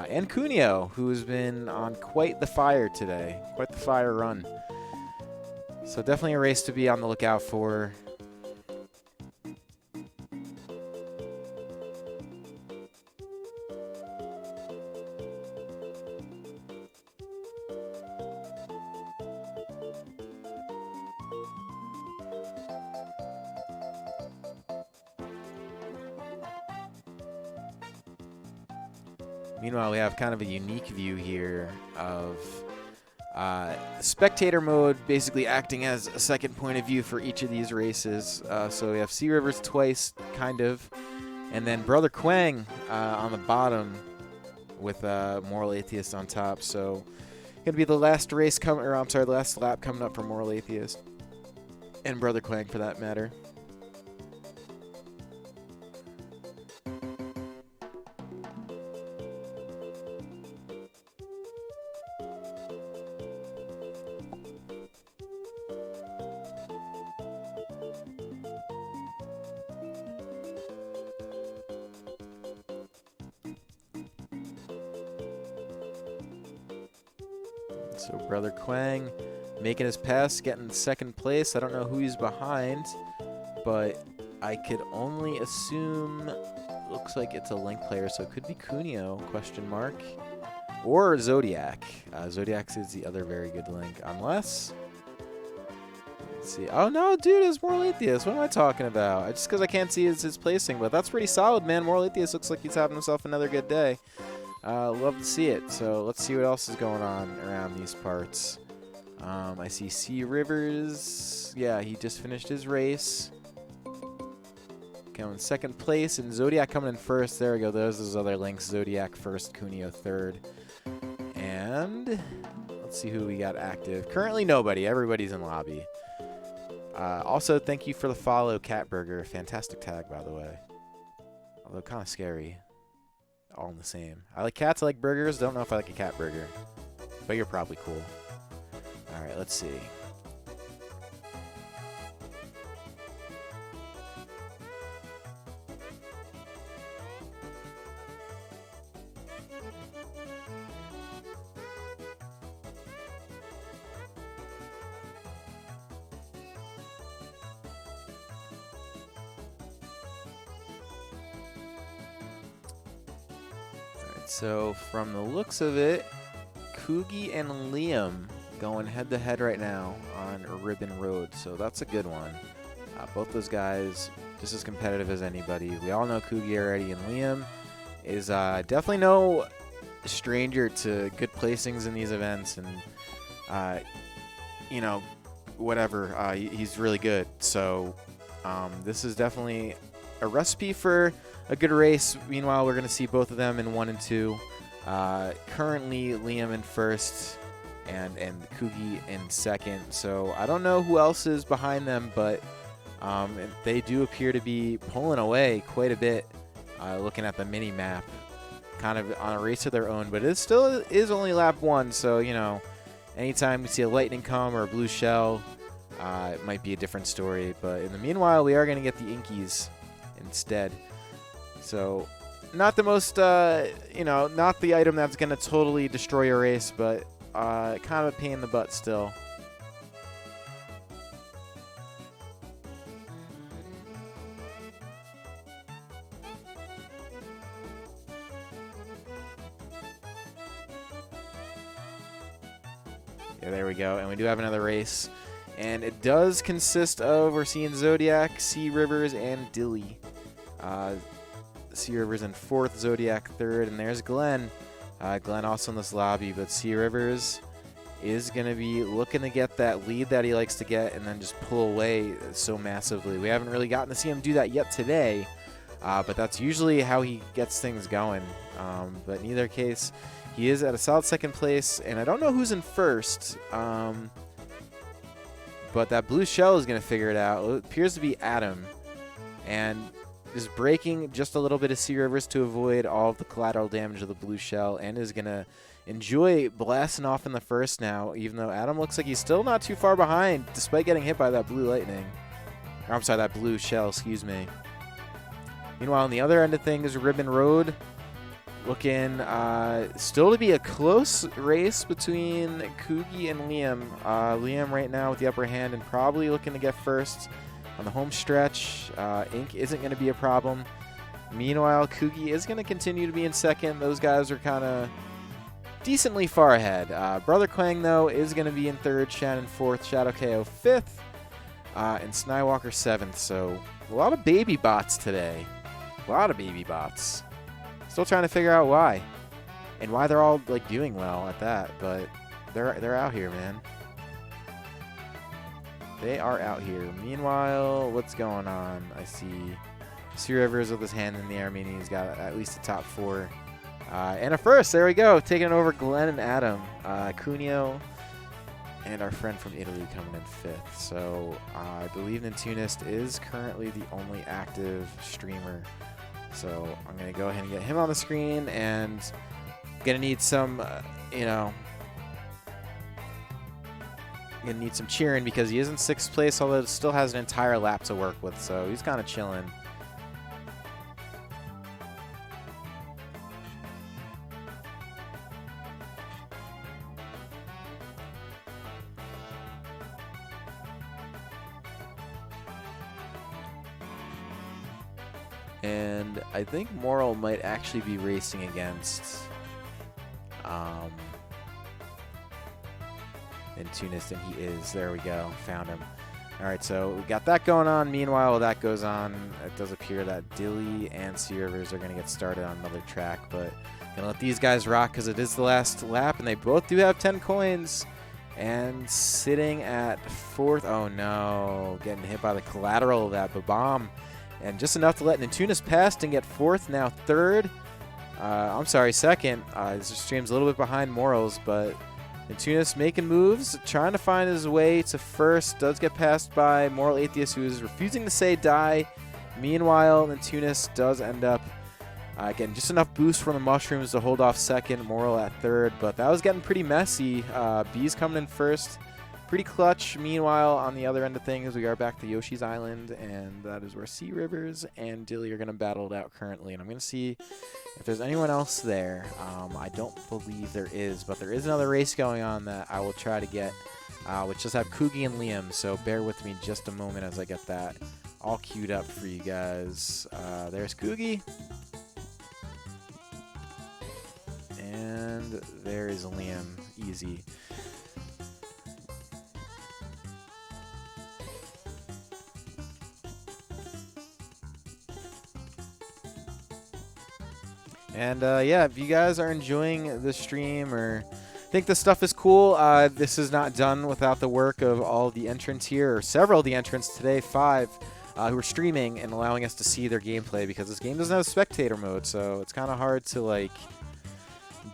And Cuneo, who's been on quite the fire today. Quite the fire run. So definitely a race to be on the lookout for. Meanwhile, we have kind of a unique view here of spectator mode, basically acting as a second point of view for each of these races. So we have Sea Rivers twice, kind of, and then Brother Quang on the bottom with Moral Atheist on top. So gonna be the last race coming, or I'm sorry, the last lap coming up for Moral Atheist and Brother Quang for that matter. So Brother Quang making his pass, getting second place. I don't know who he's behind, but I could only assume, looks like it's a Link player, so it could be Cuneo, question mark, or Zodiac. Zodiac is the other very good Link, unless, let's see. Oh no, dude, it's Moral Atheist. What am I talking about? Just because I can't see his placing, but that's pretty solid, man. Moral Atheist looks like he's having himself another good day. Love to see it. So let's see what else is going on around these parts. I see Sea Rivers. Yeah, he just finished his race. Coming in second place, and Zodiac coming in first. There we go. Those are those other links. Zodiac first, Cuneo third. And let's see who we got active. Currently nobody. Everybody's in lobby. Also, thank you for the follow, Catburger. Fantastic tag, by the way. Although kind of scary. All in the same. I like cats, I like burgers. Don't know if I like a cat burger. But you're probably cool. Alright, let's see. So, from the looks of it, Kugi and Liam going head-to-head right now on Ribbon Road. So that's a good one. Both those guys just as competitive as anybody. We all know Kugi already, and Liam is definitely no stranger to good placings in these events. And, you know, whatever. He's really good. So this is definitely a recipe for a good race. Meanwhile, we're going to see both of them in 1 and 2. Currently, Liam in first and Kugi in second. So I don't know who else is behind them, but they do appear to be pulling away quite a bit. Looking at the mini map, kind of on a race of their own, but it still is only lap 1. So you know, anytime we see a lightning come or a blue shell, it might be a different story. But in the meanwhile, we are going to get the Inkies instead. So not the most, you know, not the item that's going to totally destroy your race, but kind of a pain in the butt still. Yeah, there we go. And we do have another race. And it does consist of, we're seeing Zodiac, Sea Rivers, and Dilly. Sea Rivers in 4th, Zodiac 3rd, and there's Glenn. Glenn also in this lobby, but Sea Rivers is going to be looking to get that lead that he likes to get and then just pull away so massively. We haven't really gotten to see him do that yet today, but that's usually how he gets things going. But in either case, he is at a solid 2nd place, and I don't know who's in 1st, but that blue shell is going to figure it out. It appears to be Adam, and is breaking just a little bit of Sea Rivers to avoid all of the collateral damage of the blue shell, and is going to enjoy blasting off in the 1st now, even though Adam looks like he's still not too far behind, despite getting hit by that blue lightning. Or, I'm sorry, that blue shell, excuse me. Meanwhile, on the other end of things, Ribbon Road looking still to be a close race between Kugi and Liam. Liam right now with the upper hand and probably looking to get 1st. On the home stretch, Ink isn't going to be a problem. Meanwhile, Kugi is going to continue to be in 2nd. Those guys are kind of decently far ahead. Brother Quang, though, is going to be in 3rd, Shannon 4th, Shadow KO 5th, and Snywalker 7th. So a lot of baby bots today. A lot of baby bots. Still trying to figure out why. And why they're all like doing well at that. But they're out here, man. They are out here. Meanwhile, what's going on? I see Sea Rivers with his hand in the air, meaning he's got at least a top 4. And a 1st. There we go. Taking it over Glenn and Adam. Cuneo and our friend from Italy coming in 5th. So I believe Nintunist is currently the only active streamer. So I'm going to go ahead and get him on the screen, and going to need some, you know, going to need some cheering because he is in 6th place, although it still has an entire lap to work with, so he's kind of chilling. And I think Moral might actually be racing against Nintunist, and he is. There we go. Found him. All right, so we got that going on. Meanwhile, while that goes on, it does appear that Dilly and Sea Rivers are going to get started on another track, but going to let these guys rock because it is the last lap, and they both do have 10 coins. And sitting at 4th. Oh, no. Getting hit by the collateral of that bomb. And just enough to let Nintunist pass and get 4th, now 3rd. I'm sorry, 2nd. This stream's a little bit behind Morals, but Nintunist making moves, trying to find his way to 1st. Does get passed by Moral Atheist, who is refusing to say die. Meanwhile, Nintunist does end up getting just enough boost from the mushrooms to hold off 2nd, Moral at 3rd. But that was getting pretty messy. B's coming in 1st. Pretty clutch. Meanwhile, on the other end of things, we are back to Yoshi's Island, and that is where Sea Rivers and Dilly are going to battle it out currently. And I'm going to see if there's anyone else there. I don't believe there is, but there is another race going on that I will try to get, which does have Kugi and Liam. So bear with me just a moment as I get that all queued up for you guys. There's Kugi. And there is Liam. Easy. And yeah, if you guys are enjoying the stream or think this stuff is cool. This is not done without the work of all the entrants here, or several of the entrants today, 5, who are streaming and allowing us to see their gameplay, because this game doesn't have spectator mode, so it's kind of hard to like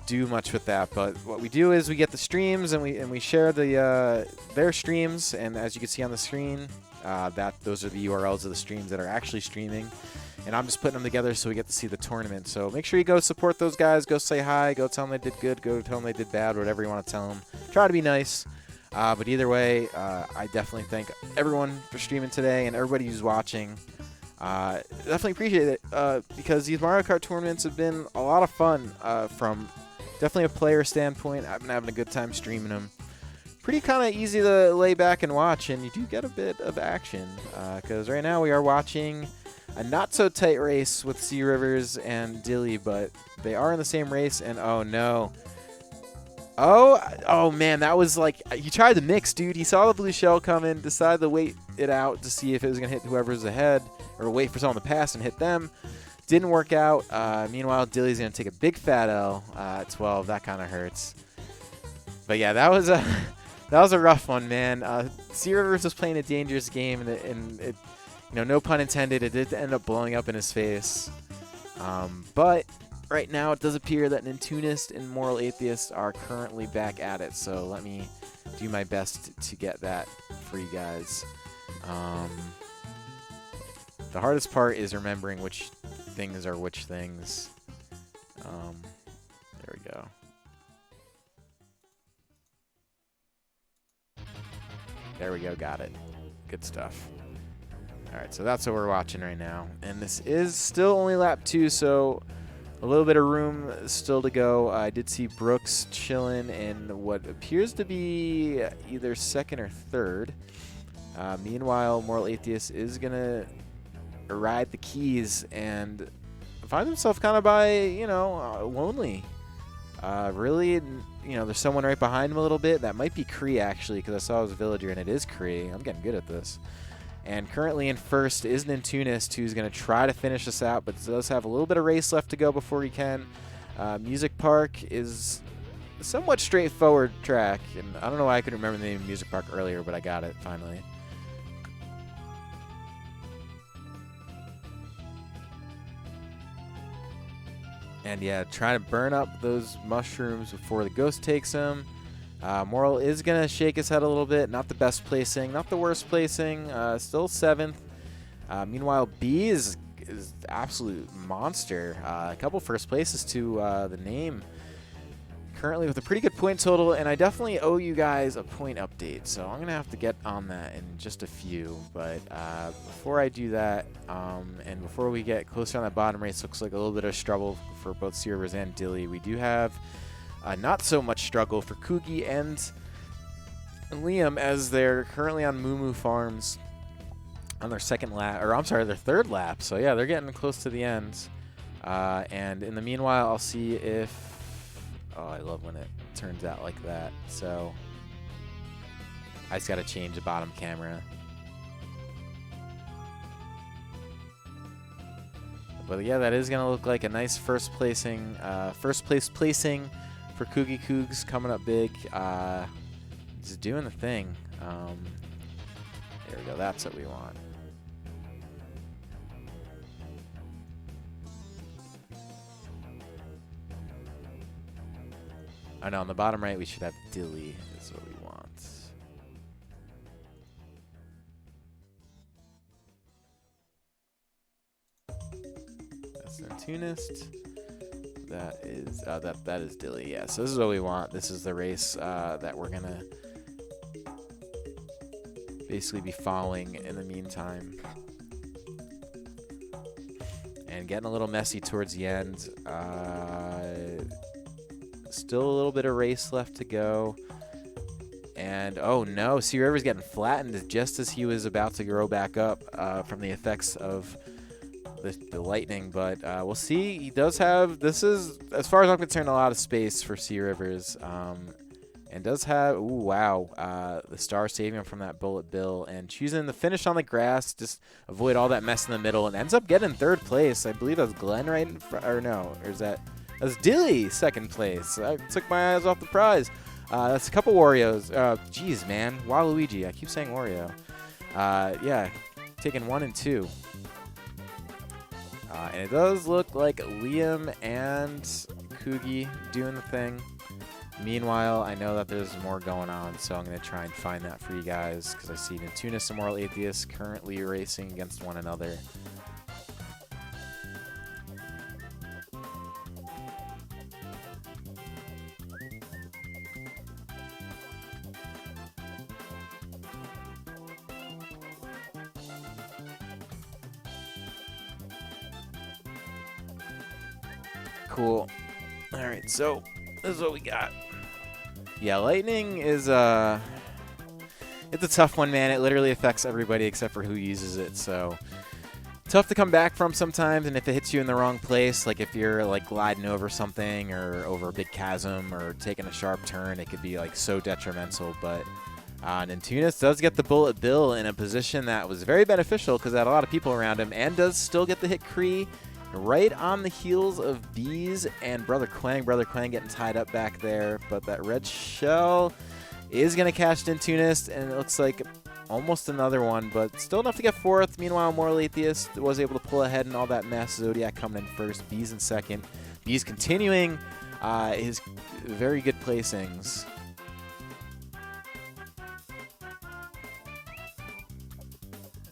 do much with that. But what we do is we get the streams and we share the their streams, and as you can see on the screen, those are the URLs of the streams that are actually streaming. And I'm just putting them together so we get to see the tournament. So make sure you go support those guys. Go say hi. Go tell them they did good. Go tell them they did bad. Whatever you want to tell them. Try to be nice. But either way, I definitely thank everyone for streaming today and everybody who's watching. Definitely appreciate it because these Mario Kart tournaments have been a lot of fun from definitely a player standpoint. I've been having a good time streaming them. Pretty kind of easy to lay back and watch, and you do get a bit of action because right now we are watching a not-so-tight race with Sea Rivers and Dilly, but they are in the same race, and oh, no. Oh, man, that was like, he tried to mix, dude. He saw the blue shell coming, decided to wait it out to see if it was going to hit whoever's ahead, or wait for someone to pass and hit them. Didn't work out. Meanwhile, Dilly's going to take a big fat L at 12. That kind of hurts. But, yeah, that was a rough one, man. Sea Rivers was playing a dangerous game, and it you know, no pun intended, it did end up blowing up in his face. But right now it does appear that Nintunist and Moral Atheist are currently back at it. So let me do my best to get that for you guys. The hardest part is remembering which things are which things. There we go. There we go, got it. Good stuff. Alright, so that's what we're watching right now. And this is still only lap 2, so a little bit of room still to go. I did see Brooks chilling in what appears to be either second or third. Meanwhile, Moral Atheist is going to ride the keys and find himself kind of by, you know, lonely. Really, you know, there's someone right behind him a little bit. That might be Kree, actually, because I saw his villager, and it is Kree. I'm getting good at this. And currently in first is Nintunist, who's going to try to finish this out, but does have a little bit of race left to go before he can. Music Park is a somewhat straightforward track, and I don't know why I couldn't remember the name of Music Park earlier, but I got it finally. And yeah, trying to burn up those mushrooms before the ghost takes him. Moral is going to shake his head a little bit. Not the best placing, not the worst placing. Still 7th. Meanwhile, B is absolute monster. A couple first places to the name. Currently with a pretty good point total, and I definitely owe you guys a point update. So I'm going to have to get on that in just a few. But before I do that, and before we get closer on that bottom race, looks like a little bit of struggle for both Sea Rivers and Dilly. We do have not so much struggle for Kugi and Liam, as they're currently on Moo Moo Farms on their second lap, or I'm sorry, their third lap. So yeah, they're getting close to the end. And in the meanwhile, I'll see if, oh, I love when it turns out like that. So I just got to change the bottom camera. But yeah, that is going to look like a nice first place placing for Kugi Cougs, coming up big. Just doing the thing. There we go. That's what we want. Oh no, on the bottom right we should have Dilly is what we want. That's Nintunist. That is that is Dilly. Yeah, so this is what we want. This is the race that we're gonna basically be following in the meantime. And getting a little messy towards the end. Still a little bit of race left to go. And oh no, Sea River's getting flattened just as he was about to grow back up from the effects of the lightning. But we'll see. He does have, this is, as far as I'm concerned, a lot of space for Sea Rivers. And does have, ooh, wow, the star saving him from that bullet bill and choosing the finish on the grass, just avoid all that mess in the middle, and ends up getting third place. I believe that's Glenn right in front, or no, or is that, that's Dilly second place. I took my eyes off the prize. That's a couple Warrios. Jeez, man. Waluigi. I keep saying Wario. Yeah, taking 1 and 2. And it does look like Liam and Kugi doing the thing. Meanwhile, I know that there's more going on, so I'm going to try and find that for you guys, because I see Nentunis and Moral Atheist currently racing against one another. Cool. All right, so this is what we got. Yeah, lightning is it's a tough one, man. It literally affects everybody except for who uses it. So tough to come back from sometimes, and if it hits you in the wrong place, like if you're like gliding over something or over a big chasm or taking a sharp turn, it could be like so detrimental. But Nentunis does get the Bullet Bill in a position that was very beneficial because it had a lot of people around him, and does still get the hit Kree. Right on the heels of Bees and Brother Quang. Brother Quang getting tied up back there, but that red shell is going to catch Nentunis, and it looks like almost another one, but still enough to get 4th. Meanwhile, Moral Atheist was able to pull ahead in all that mess. Zodiac coming in 1st, Bees in 2nd. Bees continuing his very good placings.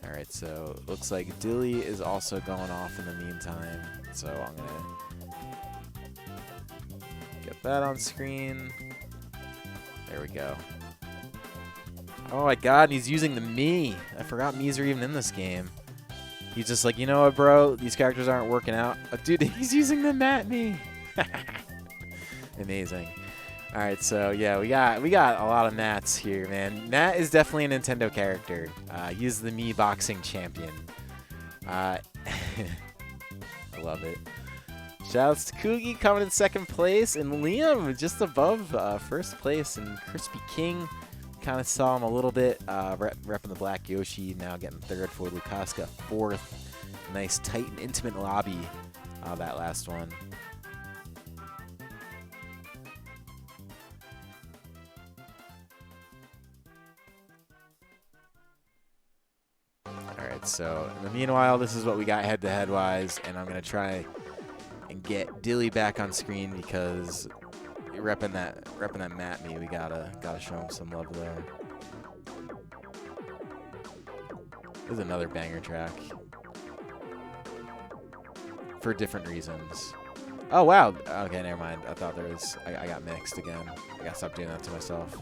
All right, so it looks like Dilly is also going off in the meantime. So I'm going to get that on screen. There we go. Oh my god, and he's using the Mii. I forgot Mii's are even in this game. He's just like, you know what, bro? These characters aren't working out. Oh, dude, he's using the Matt Mii. Amazing. All right, so yeah, we got a lot of Nats here, man. Nat is definitely a Nintendo character. He's the Mii boxing champion. I love it. Shoutouts to Kugi coming in 2nd place, and Liam just above 1st place, and Crispy King kind of saw him a little bit, repping the Black Yoshi, now getting 3rd for Lukaska 4th. Nice, tight, and intimate lobby, that last one. Alright, so in the meanwhile, this is what we got head-to-head wise, and I'm going to try and get Dilly back on screen because repping that Matt Mii, we gotta show him some love there. There's another banger track for different reasons. Oh wow, okay, never mind. I thought there was, I got mixed again. I gotta stop doing that to myself.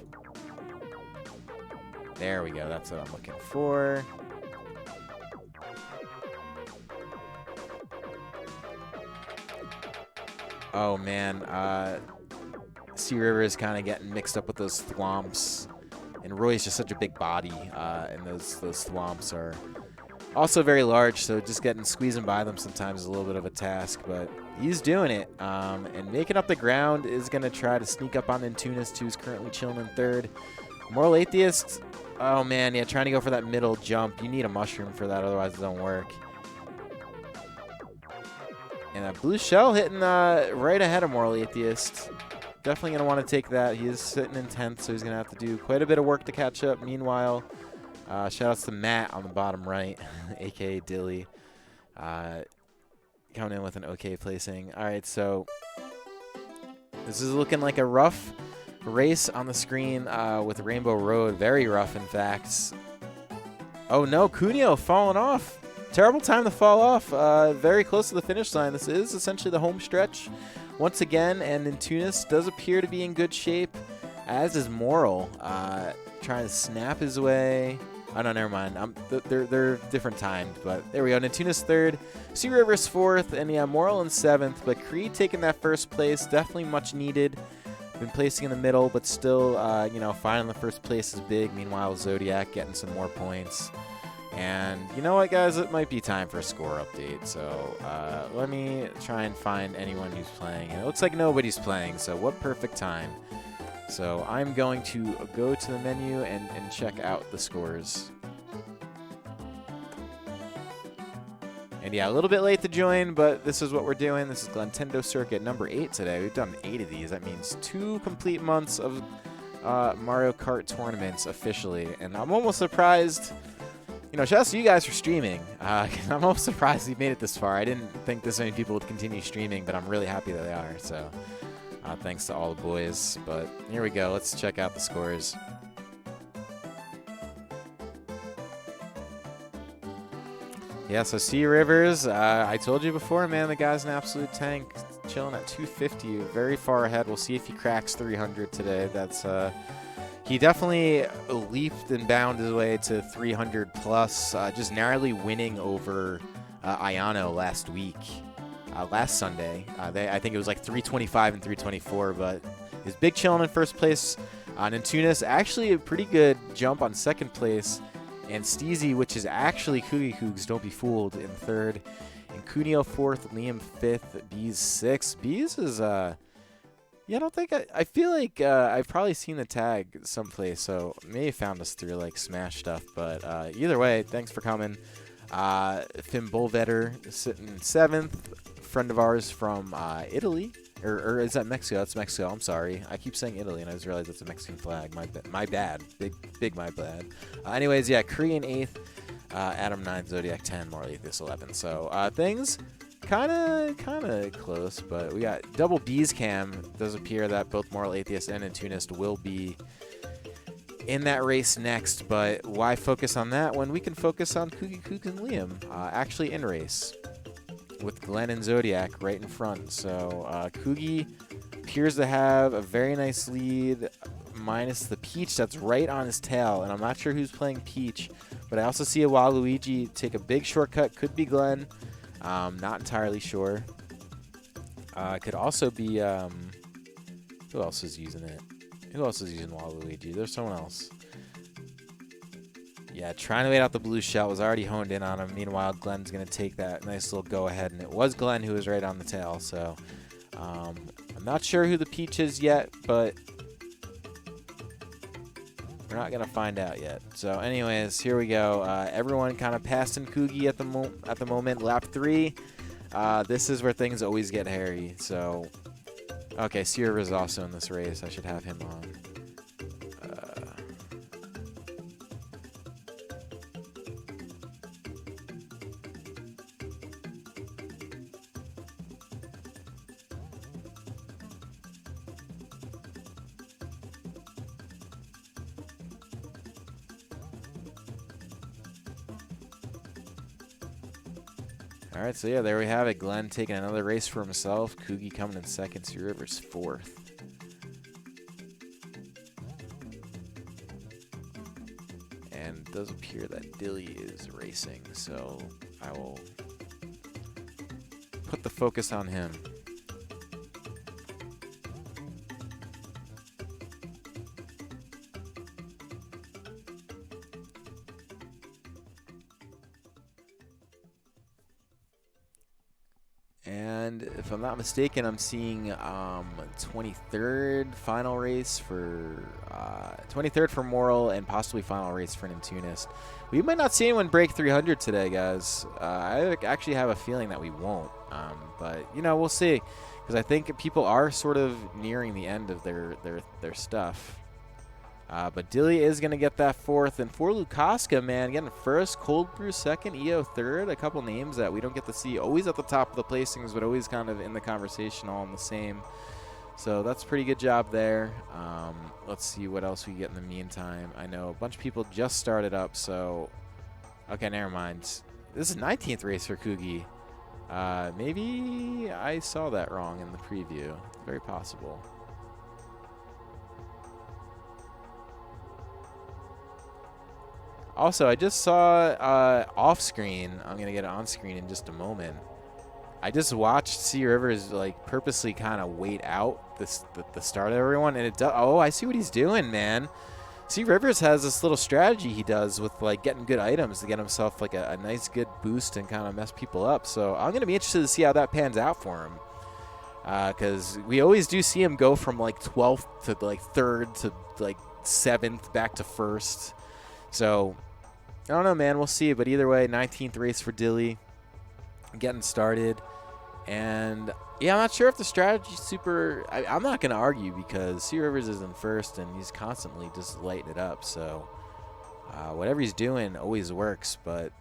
There we go, that's what I'm looking for. Oh man, Sea River is kind of getting mixed up with those thwomps, and Roy's just such a big body, and those thwomps are also very large, so just squeezing by them sometimes is a little bit of a task, but he's doing it, and making up the ground is going to try to sneak up on Nentunis, who's currently chilling in 3rd. Moral Atheist, oh man, yeah, trying to go for that middle jump. You need a mushroom for that, otherwise it don't work. And that blue shell hitting right ahead of Moral Atheist. Definitely going to want to take that. He is sitting in 10th, so he's going to have to do quite a bit of work to catch up. Meanwhile, shoutouts to Matt on the bottom right, a.k.a. Dilly, coming in with an okay placing. All right, so this is looking like a rough race on the screen with Rainbow Road. Very rough, in fact. Oh, no, Cuneo falling off. Terrible time to fall off. Very close to the finish line. This is essentially the home stretch once again, and Nentunis does appear to be in good shape, as is Moral. Trying to snap his way. Oh, no, never mind. They're different timed, but there we go. Nentunis 3rd, Sea River's 4th, and yeah, Moral in 7th, but Creed taking that 1st place. Definitely much needed. Been placing in the middle, but still, you know, finding the 1st place is big. Meanwhile, Zodiac getting some more points. And you know what, guys? It might be time for a score update. So let me try and find anyone who's playing. And it looks like nobody's playing, so what perfect time. So I'm going to go to the menu and check out the scores. And yeah, a little bit late to join, but this is what we're doing. This is Glentendo Circuit number 8 today. We've done 8 of these. That means 2 complete months of Mario Kart tournaments officially, and I'm almost surprised. You know, shout out to you guys for streaming. I'm almost surprised we made it this far. I didn't think this many people would continue streaming, but I'm really happy that they are. So, thanks to all the boys. But here we go. Let's check out the scores. Yeah, so C Rivers, I told you before, man, the guy's an absolute tank, chilling at 250, very far ahead. We'll see if he cracks 300 today. That's he definitely leaped and bound his way to 300 plus, just narrowly winning over Ayano last week, last Sunday. I think it was like 325 and 324, but he's big chilling in first place. Nantunas, actually a pretty good jump on second place. And Steezy, which is actually Coogie Cougs, don't be fooled, in third. And Cuneo fourth, Liam fifth, Bees sixth. Bees is, yeah, I don't think, I feel like I've probably seen the tag someplace, so maybe found us through, like, Smash stuff. But either way, thanks for coming. Finn Bolvetter sitting seventh, friend of ours from Italy. Or is that Mexico? That's Mexico. I'm sorry. I keep saying Italy, and I just realized it's a Mexican flag. My bad. Big my bad. Anyways, yeah, Korean 8th, Adam 9, Zodiac 10, Marley Atheist 11. So things kind of close, but we got double B's cam. It does appear that both Moral Atheist and Intunist will be in that race next, but why focus on that when we can focus on Coogie Kook and Liam actually in race, with Glenn and Zodiac right in front. So Coogie appears to have a very nice lead, minus the Peach that's right on his tail. And I'm not sure who's playing Peach, but I also see a Waluigi take a big shortcut. Could be Glenn. Not entirely sure. Could also be... who else is using it? Who else is using Waluigi? There's someone else. Yeah, trying to wait out the blue shell, was already honed in on him. Meanwhile, Glenn's going to take that nice little go-ahead, and it was Glenn who was right on the tail. So I'm not sure who the Peach is yet, but we're not going to find out yet. So anyways, here we go. Everyone kind of passing Coogie at the moment. Lap 3. This is where things always get hairy. So, okay, Sierra is also in this race. I should have him on. All right, so yeah, there we have it. Glenn taking another race for himself. Coogie coming in second. Sea Rivers fourth. And it does appear that Dilly is racing, so I will put the focus on him. And if I'm not mistaken, I'm seeing 23rd final race for 23rd for Moral and possibly final race for Nintunist. We might not see anyone break 300 today, guys. I actually have a feeling that we won't, but you know, we'll see, because I think people are sort of nearing the end of their stuff. But Dilly is going to get that fourth. And for Lukaska, man, getting first, Cold Brew second, EO third. A couple names that we don't get to see always at the top of the placings, but always kind of in the conversation, all in the same. So that's a pretty good job there. Let's see what else we get in the meantime. I know a bunch of people just started up, so... Okay, never mind. This is 19th race for Coogie. Maybe I saw that wrong in the preview. Very possible. Also, I just saw off screen. I'm going to get it on screen in just a moment. I just watched Sea Rivers like purposely kind of wait out the start of everyone, and it does. Oh, I see what he's doing, man. Sea Rivers has this little strategy he does with like getting good items to get himself like a nice good boost and kind of mess people up. So I'm going to be interested to see how that pans out for him, because we always do see him go from like 12th to like 3rd to like 7th back to 1st. So I don't know, man. We'll see. But either way, 19th race for Dilly, getting started. And yeah, I'm not sure if the strategy's super. I'm not gonna argue because Sea Rivers is in first and he's constantly just lighting it up. So whatever he's doing always works. But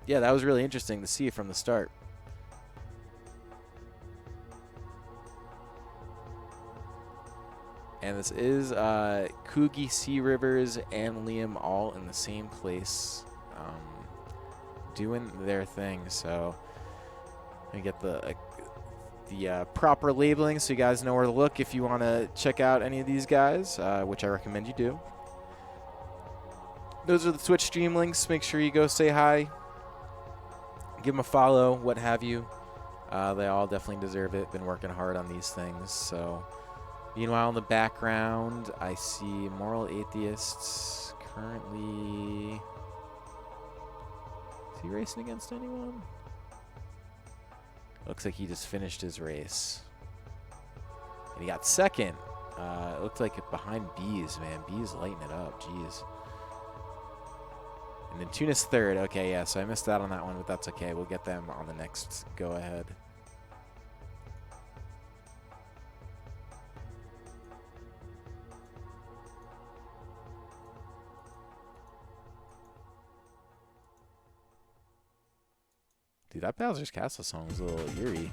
yeah, that was really interesting to see from the start. And this is Kugi, Sea Rivers, and Liam all in the same place, doing their thing. So let me get the proper labeling so you guys know where to look if you want to check out any of these guys, which I recommend you do. Those are the Twitch stream links. Make sure you go say hi, give them a follow, what have you. They all definitely deserve it. Been working hard on these things. So meanwhile, in the background, I see Moral Atheists currently. Is he racing against anyone? Looks like he just finished his race. And he got second. It looked like behind Bees, man. Bees lighting it up. Jeez. And then Tunis third. Okay, yeah, so I missed out on that one, but that's okay. We'll get them on the next go-ahead. Dude, that Bowser's Castle song was a little eerie.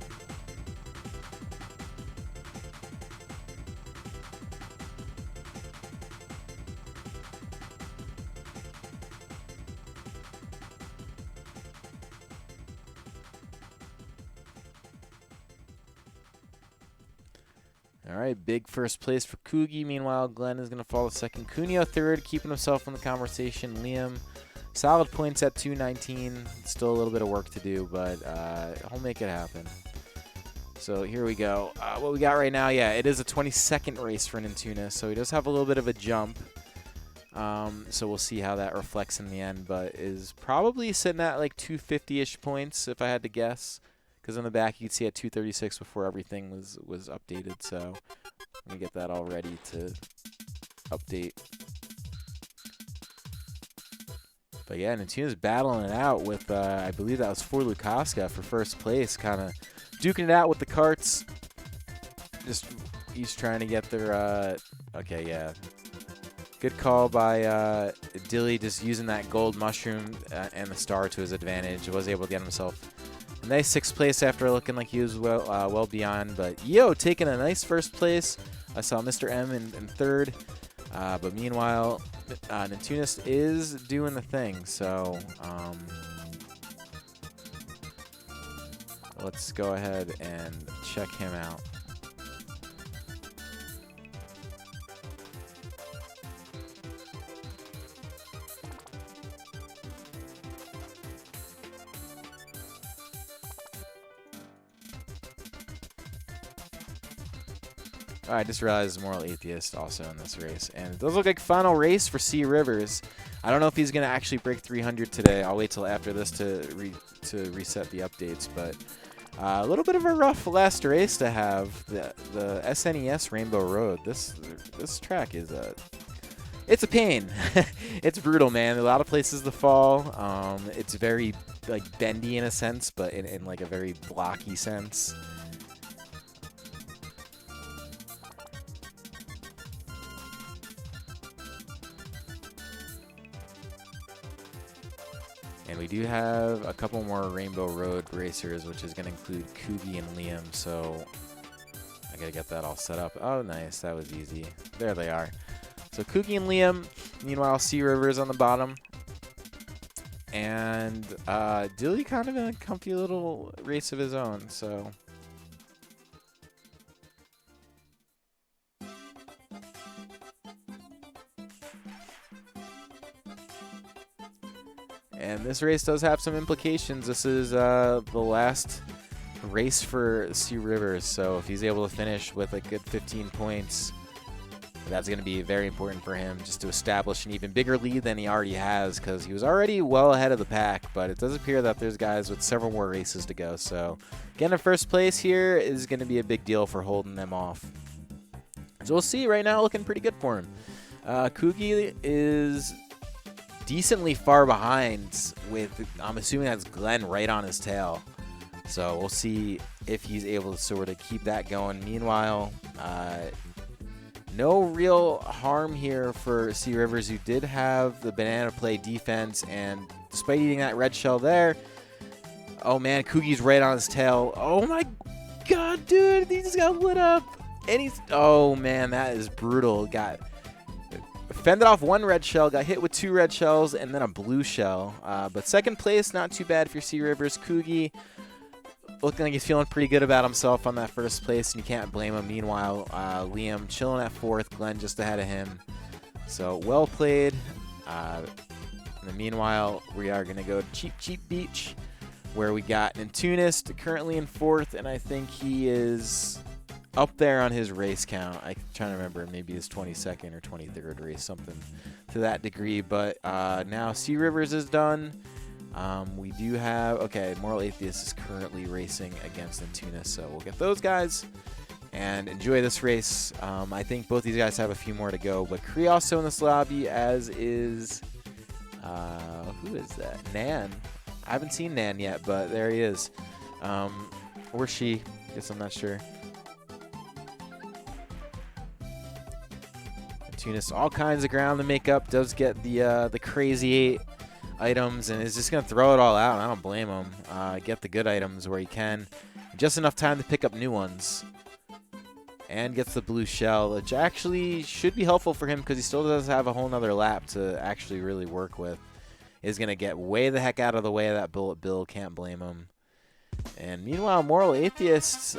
All right, big first place for Kugi. Meanwhile, Glenn is going to follow second. Cuneo third, keeping himself in the conversation. Liam, solid points at 219. Still a little bit of work to do, but he'll make it happen. So here we go. What we got right now, yeah, it is a 22nd race for Nintuna, so he does have a little bit of a jump. So we'll see how that reflects in the end, but is probably sitting at like 250-ish points if I had to guess. Because on the back you could see at 236 before everything was updated. So let me get that all ready to update. But yeah, Nintuna's battling it out with, I believe that was for Lukaska for first place, kind of duking it out with the carts. Just he's trying to get their, okay, yeah. Good call by Dilly, just using that gold mushroom and the star to his advantage. Was able to get himself a nice 6th place after looking like he was well beyond. But Yo taking a nice 1st place. I saw Mr. M in 3rd. But meanwhile, Nintunis is doing the thing. So let's go ahead and check him out. I just realized Moral Atheist also in this race. And it does look like final race for Sea Rivers. I don't know if he's going to actually break 300 today. I'll wait till after this to reset the updates. But a little bit of a rough last race to have. The SNES Rainbow Road. This track is it's a pain. It's brutal, man. A lot of places to fall. It's very like bendy in a sense, but in like a very blocky sense. And we do have a couple more Rainbow Road racers, which is going to include Kugi and Liam. So I got to get that all set up. Oh, nice. That was easy. There they are. So Kugi and Liam. Meanwhile, Sea Rivers on the bottom. And Dilly kind of in a comfy little race of his own. So and this race does have some implications. This is the last race for Sea Rivers, so if he's able to finish with a good 15 points, that's going to be very important for him just to establish an even bigger lead than he already has, because he was already well ahead of the pack, but it does appear that there's guys with several more races to go. So getting a first place here is going to be a big deal for holding them off. So we'll see. Right now looking pretty good for him. Kugi is decently far behind with, I'm assuming that's Glenn right on his tail. So we'll see if he's able to sort of keep that going. Meanwhile, no real harm here for C Rivers, who did have the banana play defense, and despite eating that red shell there, oh man, Koogie's right on his tail. Oh my god, dude, he just got lit up. And he's, oh man, that is brutal. Got fended off one red shell, got hit with 2 red shells, and then a blue shell. But second place, not too bad for C Rivers. Koogie looking like he's feeling pretty good about himself on that first place, and you can't blame him. Meanwhile, Liam chilling at 4th, Glenn just ahead of him. So well played. In the meanwhile, we are going to go to Cheap Cheap Beach, where we got Nintunis currently in 4th, and I think he is up there on his race count. I'm trying to remember, maybe his 22nd or 23rd race, something to that degree. But now C Rivers is done. We do have, okay, Moral Atheist is currently racing against Nintunis, so we'll get those guys and enjoy this race. I think both these guys have a few more to go, but Kree also in this lobby, as is, who is that? Nan. I haven't seen Nan yet, but there he is. Or she, guess I'm not sure. Nintunis, all kinds of ground to make up, does get the crazy 8 items, and is just going to throw it all out. I don't blame him. Get the good items where he can. Just enough time to pick up new ones. And gets the blue shell, which actually should be helpful for him because he still does have a whole nother lap to actually really work with. Is going to get way the heck out of the way of that bullet bill. Can't blame him. And meanwhile, Moral Atheist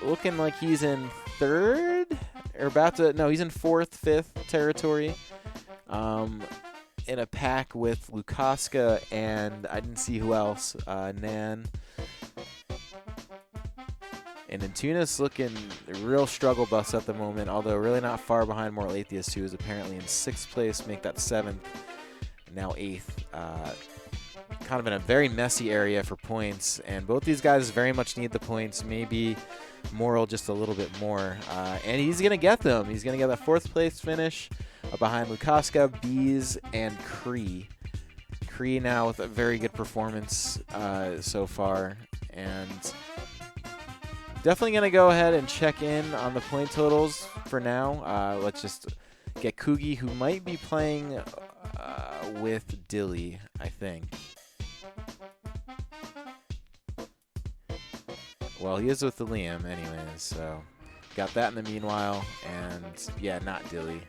looking like he's in 3rd? Or about to, no, he's in 4th, 5th territory. In a pack with Lukaska and I didn't see who else. Nan. And Nintunis looking real struggle bus at the moment, although really not far behind Moral Atheist, who is apparently in 6th place, make that 7th, now 8th. Kind of in a very messy area for points, and both these guys very much need the points, maybe Moral just a little bit more. And he's going to get them. He's going to get that 4th place finish behind Lukaska, Bees, and Kree. Kree now with a very good performance so far, and definitely going to go ahead and check in on the point totals for now. Let's just get Koogie, who might be playing with Dilly, I think. Well, he is with the Liam anyways, so got that in the meanwhile, and yeah, not Dilly.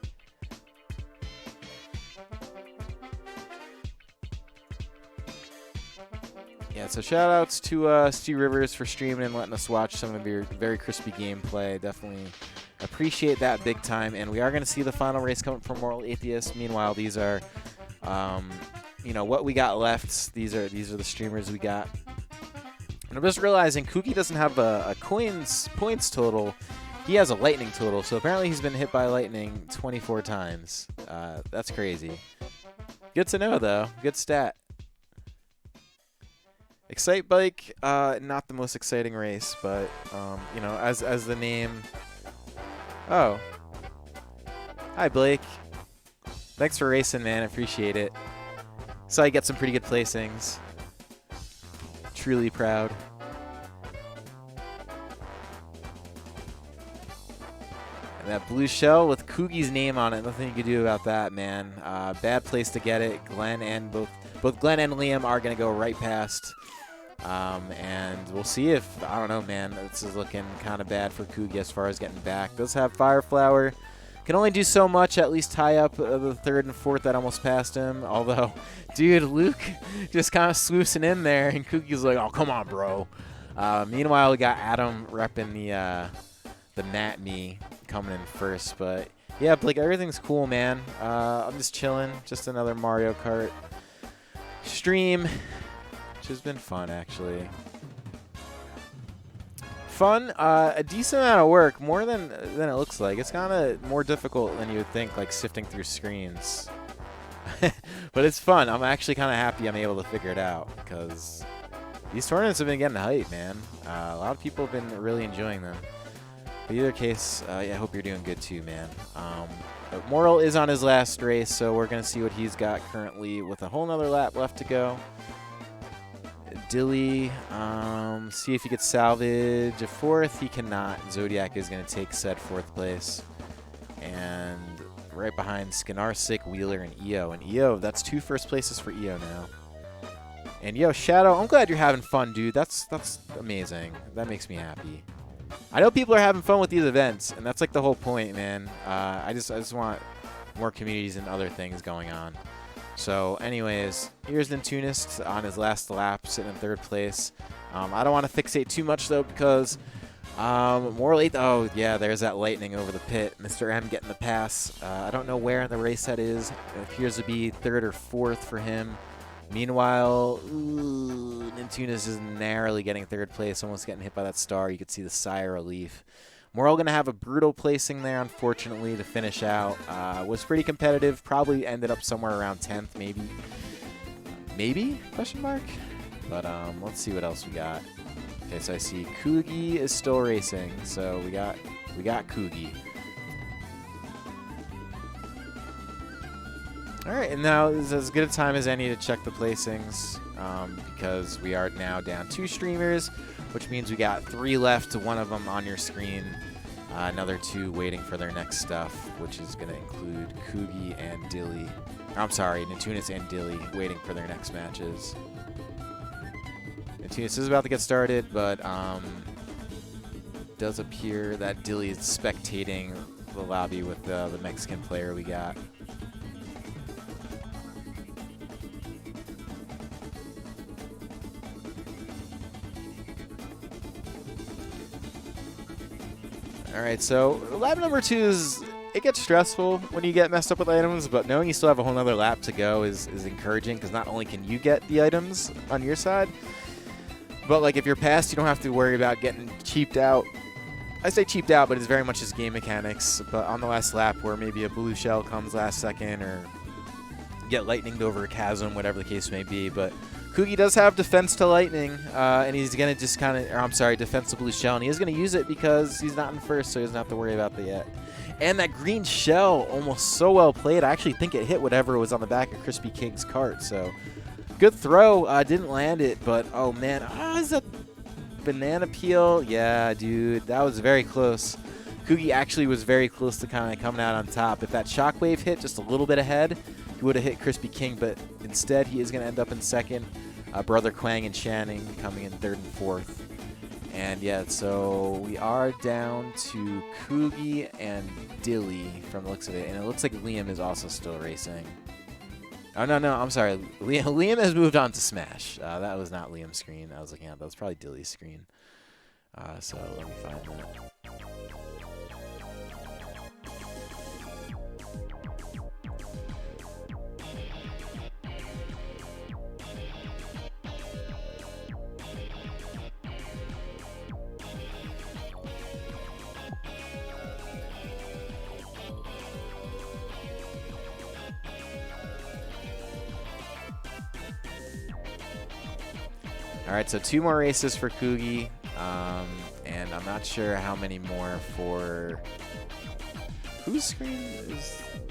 Yeah, so shout-outs to Stu Rivers for streaming and letting us watch some of your very crispy gameplay. Definitely appreciate that big time. And we are going to see the final race coming from Moral Atheist. Meanwhile, these are, you know, what we got left. These are the streamers we got. And I'm just realizing Kookie doesn't have a points total. He has a lightning total. So apparently he's been hit by lightning 24 times. That's crazy. Good to know, though. Good stat. Excite Bike, not the most exciting race, but you know, as the name. Oh, hi Blake. Thanks for racing, man. Appreciate it. So I get some pretty good placings. Truly proud. And that blue shell with Koogie's name on it. Nothing you can do about that, man. Bad place to get it. Glenn and both Glenn and Liam are gonna go right past. And we'll see if, I don't know, man, this is looking kind of bad for Koogie as far as getting back. Does have Fire Flower. Can only do so much, at least tie up the 3rd and 4th that almost passed him. Although, dude, Luke just kind of swoosing in there, and Koogie's like, oh, come on, bro. Meanwhile, we got Adam repping the Nat Me coming in first. But, yeah, Blake, everything's cool, man. I'm just chilling. Just another Mario Kart stream. Which has been fun, actually. Fun, a decent amount of work, more than it looks like. It's kind of more difficult than you would think, like sifting through screens. But it's fun. I'm actually kind of happy I'm able to figure it out, because these tournaments have been getting hype, man. A lot of people have been really enjoying them. But either case, yeah, I hope you're doing good too, man. But Moral is on his last race, so we're going to see what he's got currently with a whole nother lap left to go. Dilly, see if he could salvage a 4th. He cannot. Zodiac is going to take said 4th place. And right behind Skinarsic, Wheeler, and EO. And EO, that's 2 first places for EO now. And yo, Shadow, I'm glad you're having fun, dude. That's amazing. That makes me happy. I know people are having fun with these events, and that's like the whole point, man. I just want more communities and other things going on. So, anyways, here's Nintunis on his last lap, sitting in 3rd place. I don't want to fixate too much though, because more late. Oh yeah, there's that lightning over the pit. Mr. M getting the pass. I don't know where in the race that is. It appears to be 3rd or 4th for him. Meanwhile, Nintunis is narrowly getting 3rd place, almost getting hit by that star. You could see the sigh of relief. Morel going to have a brutal placing there, unfortunately, to finish out. Was pretty competitive. Probably ended up somewhere around 10th, maybe. Maybe? Question mark? But let's see what else we got. Okay, so I see Kugi is still racing. So we got Kugi. All right, and now is as good a time as any to check the placings because we are now down 2 streamers, which means we got 3 left, 1 of them on your screen, another 2 waiting for their next stuff, which is going to include Kugi and Dilly. I'm sorry, Nintunis and Dilly waiting for their next matches. Nintunis is about to get started, but does appear that Dilly is spectating the lobby with the Mexican player we got. All right, so lap number 2 is, it gets stressful when you get messed up with items, but knowing you still have a whole nother lap to go is encouraging, because not only can you get the items on your side, but like if you're passed, you don't have to worry about getting cheaped out. I say cheaped out, but it's very much just game mechanics. But on the last lap where maybe a blue shell comes last second or get lightninged over a chasm, whatever the case may be. But Kugi does have defense to lightning, and he's going to just kind of, or I'm sorry, defense to blue shell, and he is going to use it because he's not in first, so he doesn't have to worry about that yet. And that green shell, almost so well played. I actually think it hit whatever was on the back of Crispy King's cart, so good throw. Didn't land it, but oh man, is that banana peel? Yeah, dude, that was very close. Kugi actually was very close to kind of coming out on top. If that shockwave hit just a little bit ahead, he would have hit Crispy King, but instead he is going to end up in second. Brother Quang and Channing coming in 3rd and 4th. And yeah, so we are down to Kugi and Dilly from the looks of it. And it looks like Liam is also still racing. Oh, no, I'm sorry. Liam has moved on to Smash. That was not Liam's screen I was looking at. That was probably Dilly's screen. So let me find that. All right, so 2 more races for Kugi, and I'm not sure how many more for whose screen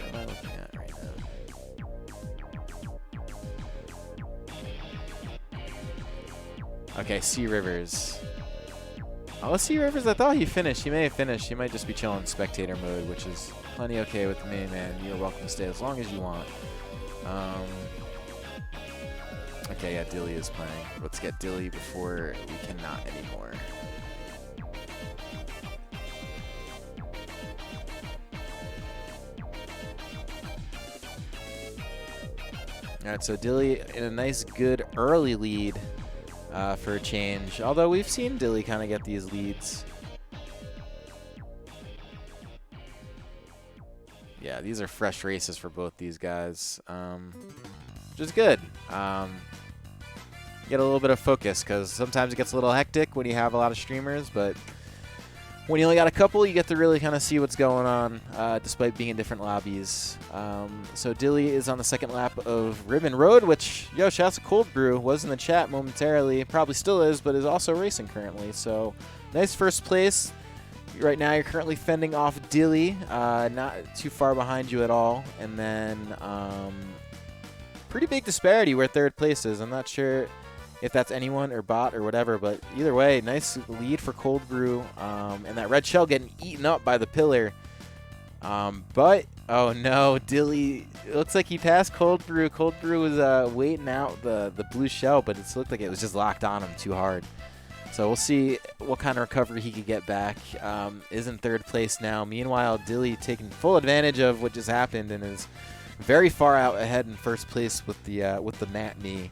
am I looking at right now? Okay, C Rivers. Oh, C Rivers, I thought he finished. He may have finished. He might just be chilling in spectator mode, which is plenty okay with me, man. You're welcome to stay as long as you want. Okay, yeah, Dilly is playing. Let's get Dilly before we cannot anymore. All right, so Dilly in a nice, good early lead for a change. Although we've seen Dilly kind of get these leads. Yeah, these are fresh races for both these guys, which is good. Get a little bit of focus because sometimes it gets a little hectic when you have a lot of streamers, but when you only got a couple, you get to really kind of see what's going on despite being in different lobbies. So Dilly is on the 2nd lap of Ribbon Road, which, yo, shouts to Cold Brew, was in the chat momentarily, probably still is, but is also racing currently. So nice first place. Right now you're currently fending off Dilly, not too far behind you at all. And then pretty big disparity where 3rd place is. I'm not sure if that's anyone or bot or whatever. But either way, nice lead for Cold Brew. And that red shell getting eaten up by the pillar. But, oh no, Dilly, it looks like he passed Cold Brew. Cold Brew was waiting out the blue shell, but it looked like it was just locked on him too hard. So we'll see what kind of recovery he could get back. Is in third place now. Meanwhile, Dilly taking full advantage of what just happened and is very far out ahead in first place with the Nat knee.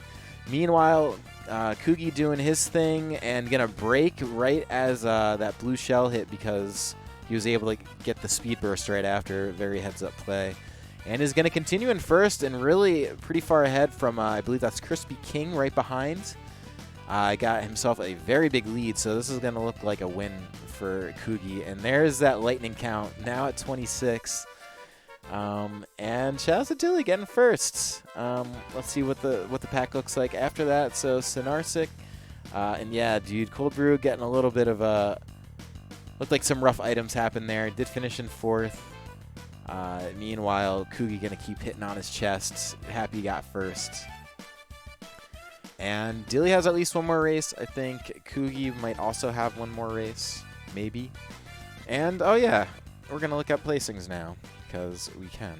Meanwhile, Kugi doing his thing and gonna break right as that blue shell hit because he was able to get the speed burst right after. Very heads-up play. And is going to continue in first and really pretty far ahead from, I believe that's Crispy King right behind. Got himself a very big lead, so this is going to look like a win for Kugi. And there's that lightning count, now at 26. And shout out to Dilly getting first. Let's see what the pack looks like after that. So Sinarsic, and yeah, dude, Cold Brew getting a little bit of a... Looked like some rough items happened there. Did finish in fourth. Meanwhile, Kugi going to keep hitting on his chest. Happy he got first. And Dilly has at least one more race. I think Kugi might also have one more race. Maybe. And, oh yeah, we're going to look at placings now. Because we can.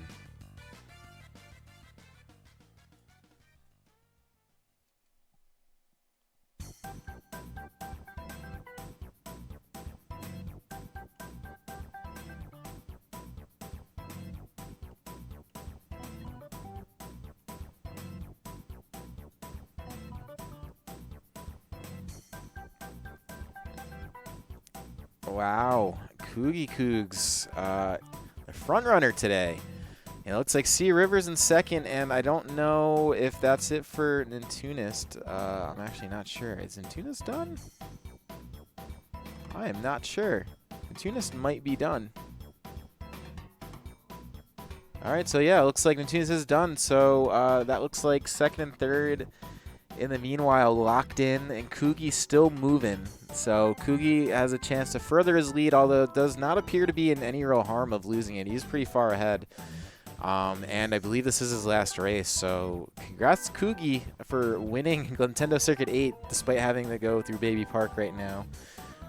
Wow, Kugi Cougs, the front runner today. It looks like C Rivers in second, and I don't know if that's it for Nintunist. I'm actually not sure. Is Nintunist done? I am not sure. Nintunist might be done. All right, so yeah, it looks like Nintunist is done. So that looks like second and third. In the meanwhile, locked in, and Kugi still moving. So Kugi has a chance to further his lead, although it does not appear to be in any real harm of losing it. He's pretty far ahead. And I believe this is his last race. So congrats to Kugi for winning Glentendo Circuit 8, despite having to go through Baby Park right now.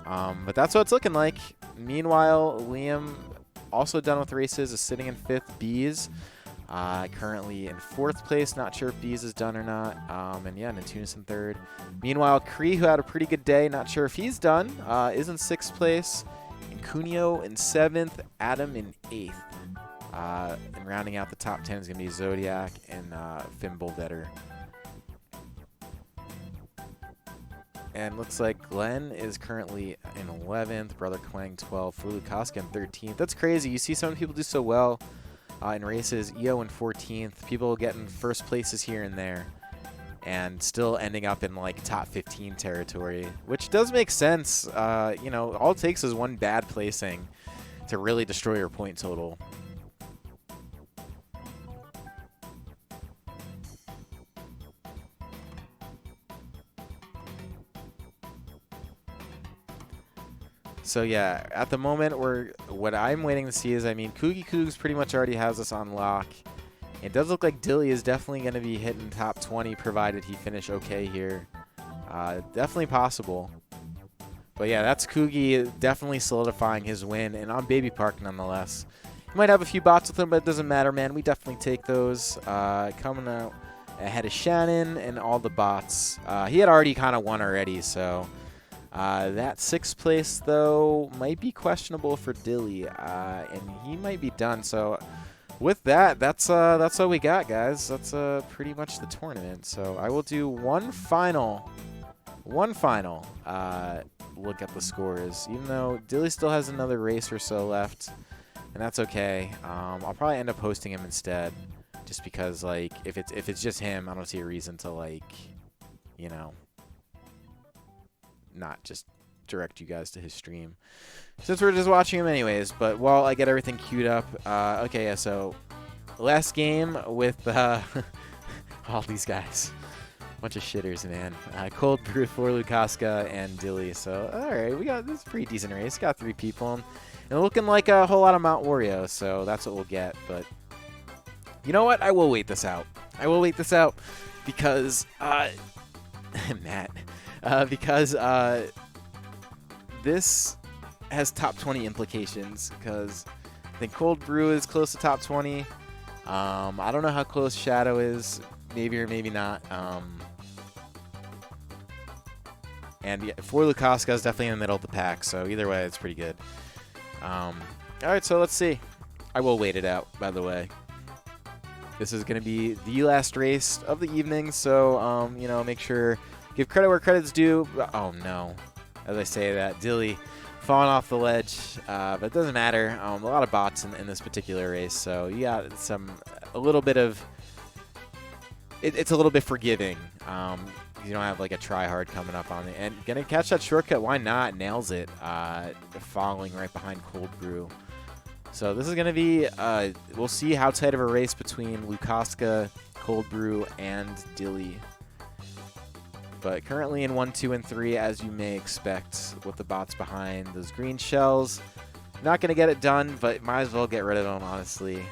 But that's what it's looking like. Meanwhile, Liam, also done with races, is sitting in fifth. Bees. Currently in fourth place. Not sure if Bees is done or not. And yeah, Nintunus in third. Meanwhile, Kree, who had a pretty good day, not sure if he's done, is in sixth place. And Cuneo in seventh. Adam in eighth. And rounding out the top 10 is going to be Zodiac and Fimbulvetter. And looks like Glenn is currently in 11th. Brother Quang 12th. Fulukaska in 13th. That's crazy. You see some people do so well in races. EO in 14th. People getting first places here and there. And still ending up in like top 15 territory. Which does make sense. You know, all it takes is one bad placing to really destroy your point total. So yeah, at the moment, what I'm waiting to see is, I mean, Kugi Cougs pretty much already has us on lock. It does look like Dilly is definitely going to be hitting top 20, provided he finish okay here. Definitely possible. But yeah, that's Kugi definitely solidifying his win, and on Baby Park nonetheless. He might have a few bots with him, but it doesn't matter, man. We definitely take those. Coming out ahead of Shannon and all the bots. He had already kind of won already, so... that sixth place, though, might be questionable for Dilly, and he might be done. So with that, that's all we got, guys. That's pretty much the tournament. So I will do one final look at the scores, even though Dilly still has another race or so left, and that's okay. I'll probably end up hosting him instead, just because, like, if it's just him, I don't see a reason to, like, you know, not just direct you guys to his stream, since we're just watching him anyways. But while I get everything queued up, okay, yeah, so last game with all these guys, bunch of shitters, man. Cold Brew for Lukaska and Dilly. So all right, we got this is a pretty decent race. Got 3 people and looking like a whole lot of Mount Wario, so that's what we'll get. But you know what, I will wait this out. I will wait this out because Matt, because this has top 20 implications, because I think Cold Brew is close to top 20. I don't know how close Shadow is, maybe or maybe not. And yeah, for Lukaska is definitely in the middle of the pack, so either way, it's pretty good. All right, so let's see. I will wait it out, by the way. This is going to be the last race of the evening, so, you know, make sure, give credit where credit's due. Oh, no. As I say that, Dilly falling off the ledge, but it doesn't matter. A lot of bots in this particular race, so you got a little bit of, it's a little bit forgiving. You don't have like a try hard coming up on it. And gonna catch that shortcut, why not? Nails it, following right behind Cold Brew. So this is gonna be, we'll see how tight of a race between Lukaska, Cold Brew, and Dilly. But currently in 1, 2, and 3, as you may expect, with the bots behind those green shells. Not going to get it done, but might as well get rid of them, honestly.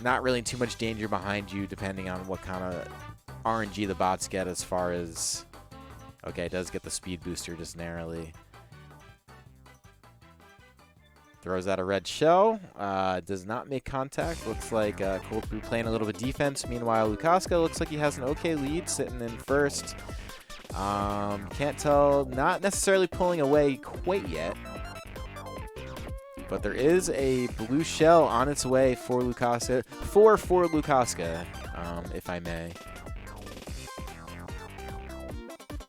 Not really too much danger behind you, depending on what kind of RNG the bots get as far as... Okay, it does get the speed booster just narrowly. Throws out a red shell. Does not make contact. Looks like Cold Brew playing a little bit of defense. Meanwhile, Lukaska looks like he has an okay lead, sitting in first. Can't tell. Not necessarily pulling away quite yet. But there is a blue shell on its way for Lukaska. For Lukaska, if I may.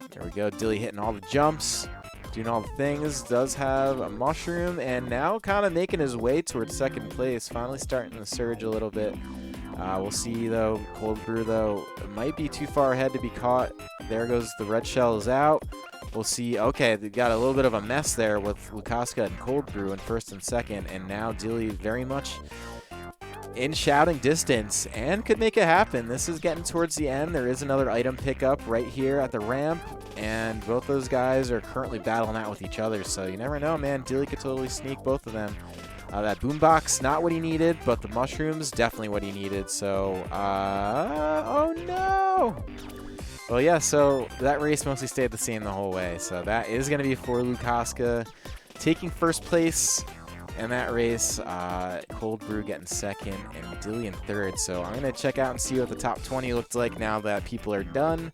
There we go. Dilly hitting all the jumps. Doing all the things, does have a mushroom, and now kind of making his way towards second place. Finally starting to surge a little bit. We'll see, though. Cold Brew, though, might be too far ahead to be caught. There goes the red shell is out. We'll see. Okay, they got a little bit of a mess there with Lukaska and Cold Brew in first and second, and now Dilly very much in shouting distance and could make it happen. This is getting towards the end. There is another item pickup right here at the ramp, and both those guys are currently battling out with each other, so you never know, man. Dilly could totally sneak both of them. That boombox, not what he needed, but the mushrooms, definitely what he needed. So, oh no! Well, yeah, so that race mostly stayed the same the whole way. So that is going to be for Lukaska taking first place in that race. Cold Brew getting second and Dilly in third. So I'm going to check out and see what the top 20 looked like now that people are done.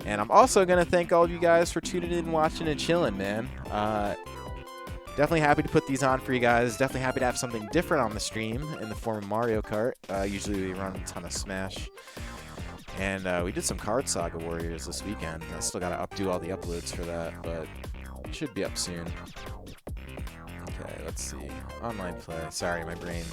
And I'm also going to thank all of you guys for tuning in, watching, and chilling, man. Definitely happy to put these on for you guys. Definitely happy to have something different on the stream in the form of Mario Kart. Usually we run a ton of Smash. And we did some Card Saga Warriors this weekend. I still got to updo all the uploads for that, but it should be up soon. Okay, let's see. Online play. Sorry, my brain.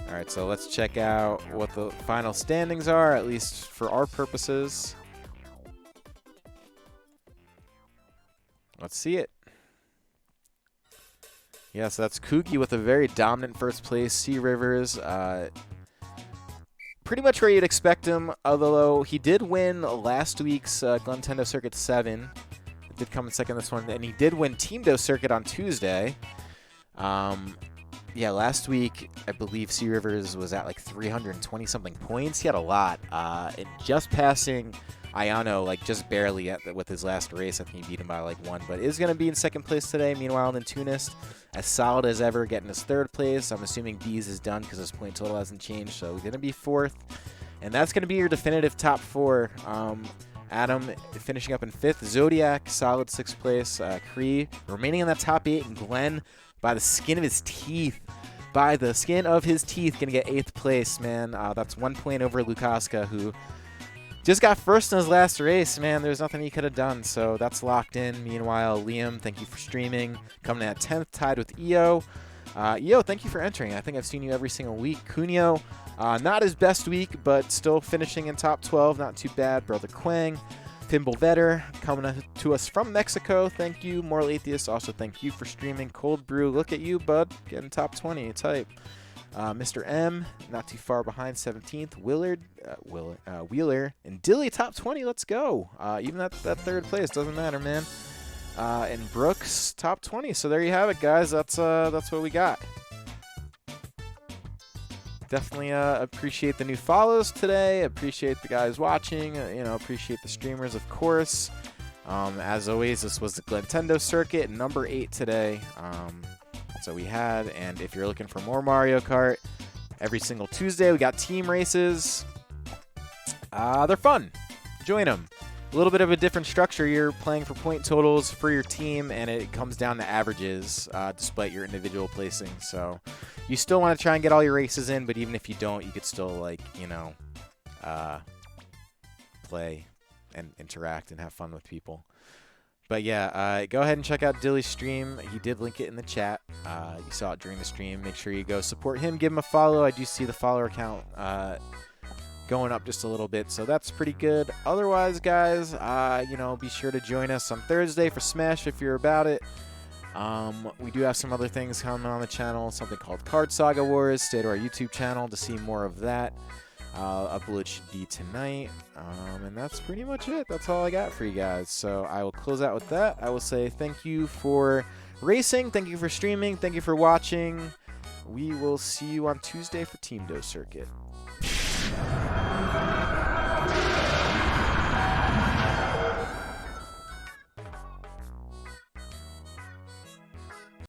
Alright, so let's check out what the final standings are, at least for our purposes. Let's see it. Yeah, so that's Kuki with a very dominant first place. Sea Rivers, pretty much where you'd expect him, although he did win last week's Glentendo Circuit 7. Did come in second this one, and he did win Teamdo Circuit on Tuesday. Yeah, last week, I believe Sea Rivers was at like 320-something points. He had a lot. And just passing Ayano, like just barely with his last race. I think he beat him by like 1, but is going to be in second place today. Meanwhile, Nintunist, as solid as ever, getting his third place. I'm assuming Bees is done because his point total hasn't changed, so he's going to be fourth. And that's going to be your definitive top 4. Adam finishing up in 5th. Zodiac, solid 6th place. Kree remaining in that top 8. And Glenn, by the skin of his teeth, going to get 8th place, man. That's 1 point over Lukaska, who just got first in his last race, man. There's nothing he could have done, so that's locked in. Meanwhile, Liam, thank you for streaming. Coming in at 10th, tied with EO. EO, thank you for entering. I think I've seen you every single week. Cunio, not his best week, but still finishing in top 12. Not too bad. Brother Quang. Thimble Vetter, coming to us from Mexico. Thank you. Moral Atheist, also thank you for streaming. Cold Brew, look at you, bud. Getting top 20 type. Mr. M, not too far behind, 17th. Wheeler, and Dilly, top 20. Let's go. Even that third place doesn't matter, man. And Brooks, top 20. So there you have it, guys. That's what we got. definitely appreciate the new follows today. Appreciate the guys watching. Appreciate the streamers, of course. As always, this was the Glentendo circuit, number 8 today. So we had, and if you're looking for more Mario Kart, every single Tuesday we got team races. They're fun. Join them. A little bit of a different structure. You're playing for point totals for your team, and it comes down to averages despite your individual placing. So you still want to try and get all your races in, but even if you don't, you could still, play and interact and have fun with people. But yeah, go ahead and check out Dilly's stream. He did link it in the chat. You saw it during the stream. Make sure you go support him. Give him a follow. I do see the follower count going up just a little bit, so that's pretty good. Otherwise, guys, be sure to join us on Thursday for Smash if you're about it. We do have some other things coming on the channel, something called Card Saga Wars. Stay to our YouTube channel to see more of that. Upload should be tonight, and that's pretty much it. That's all I got for you guys, so I will close out with that. I will say thank you for racing, thank you for streaming, thank you for watching. We will see you on Tuesday for Team Do Circuit.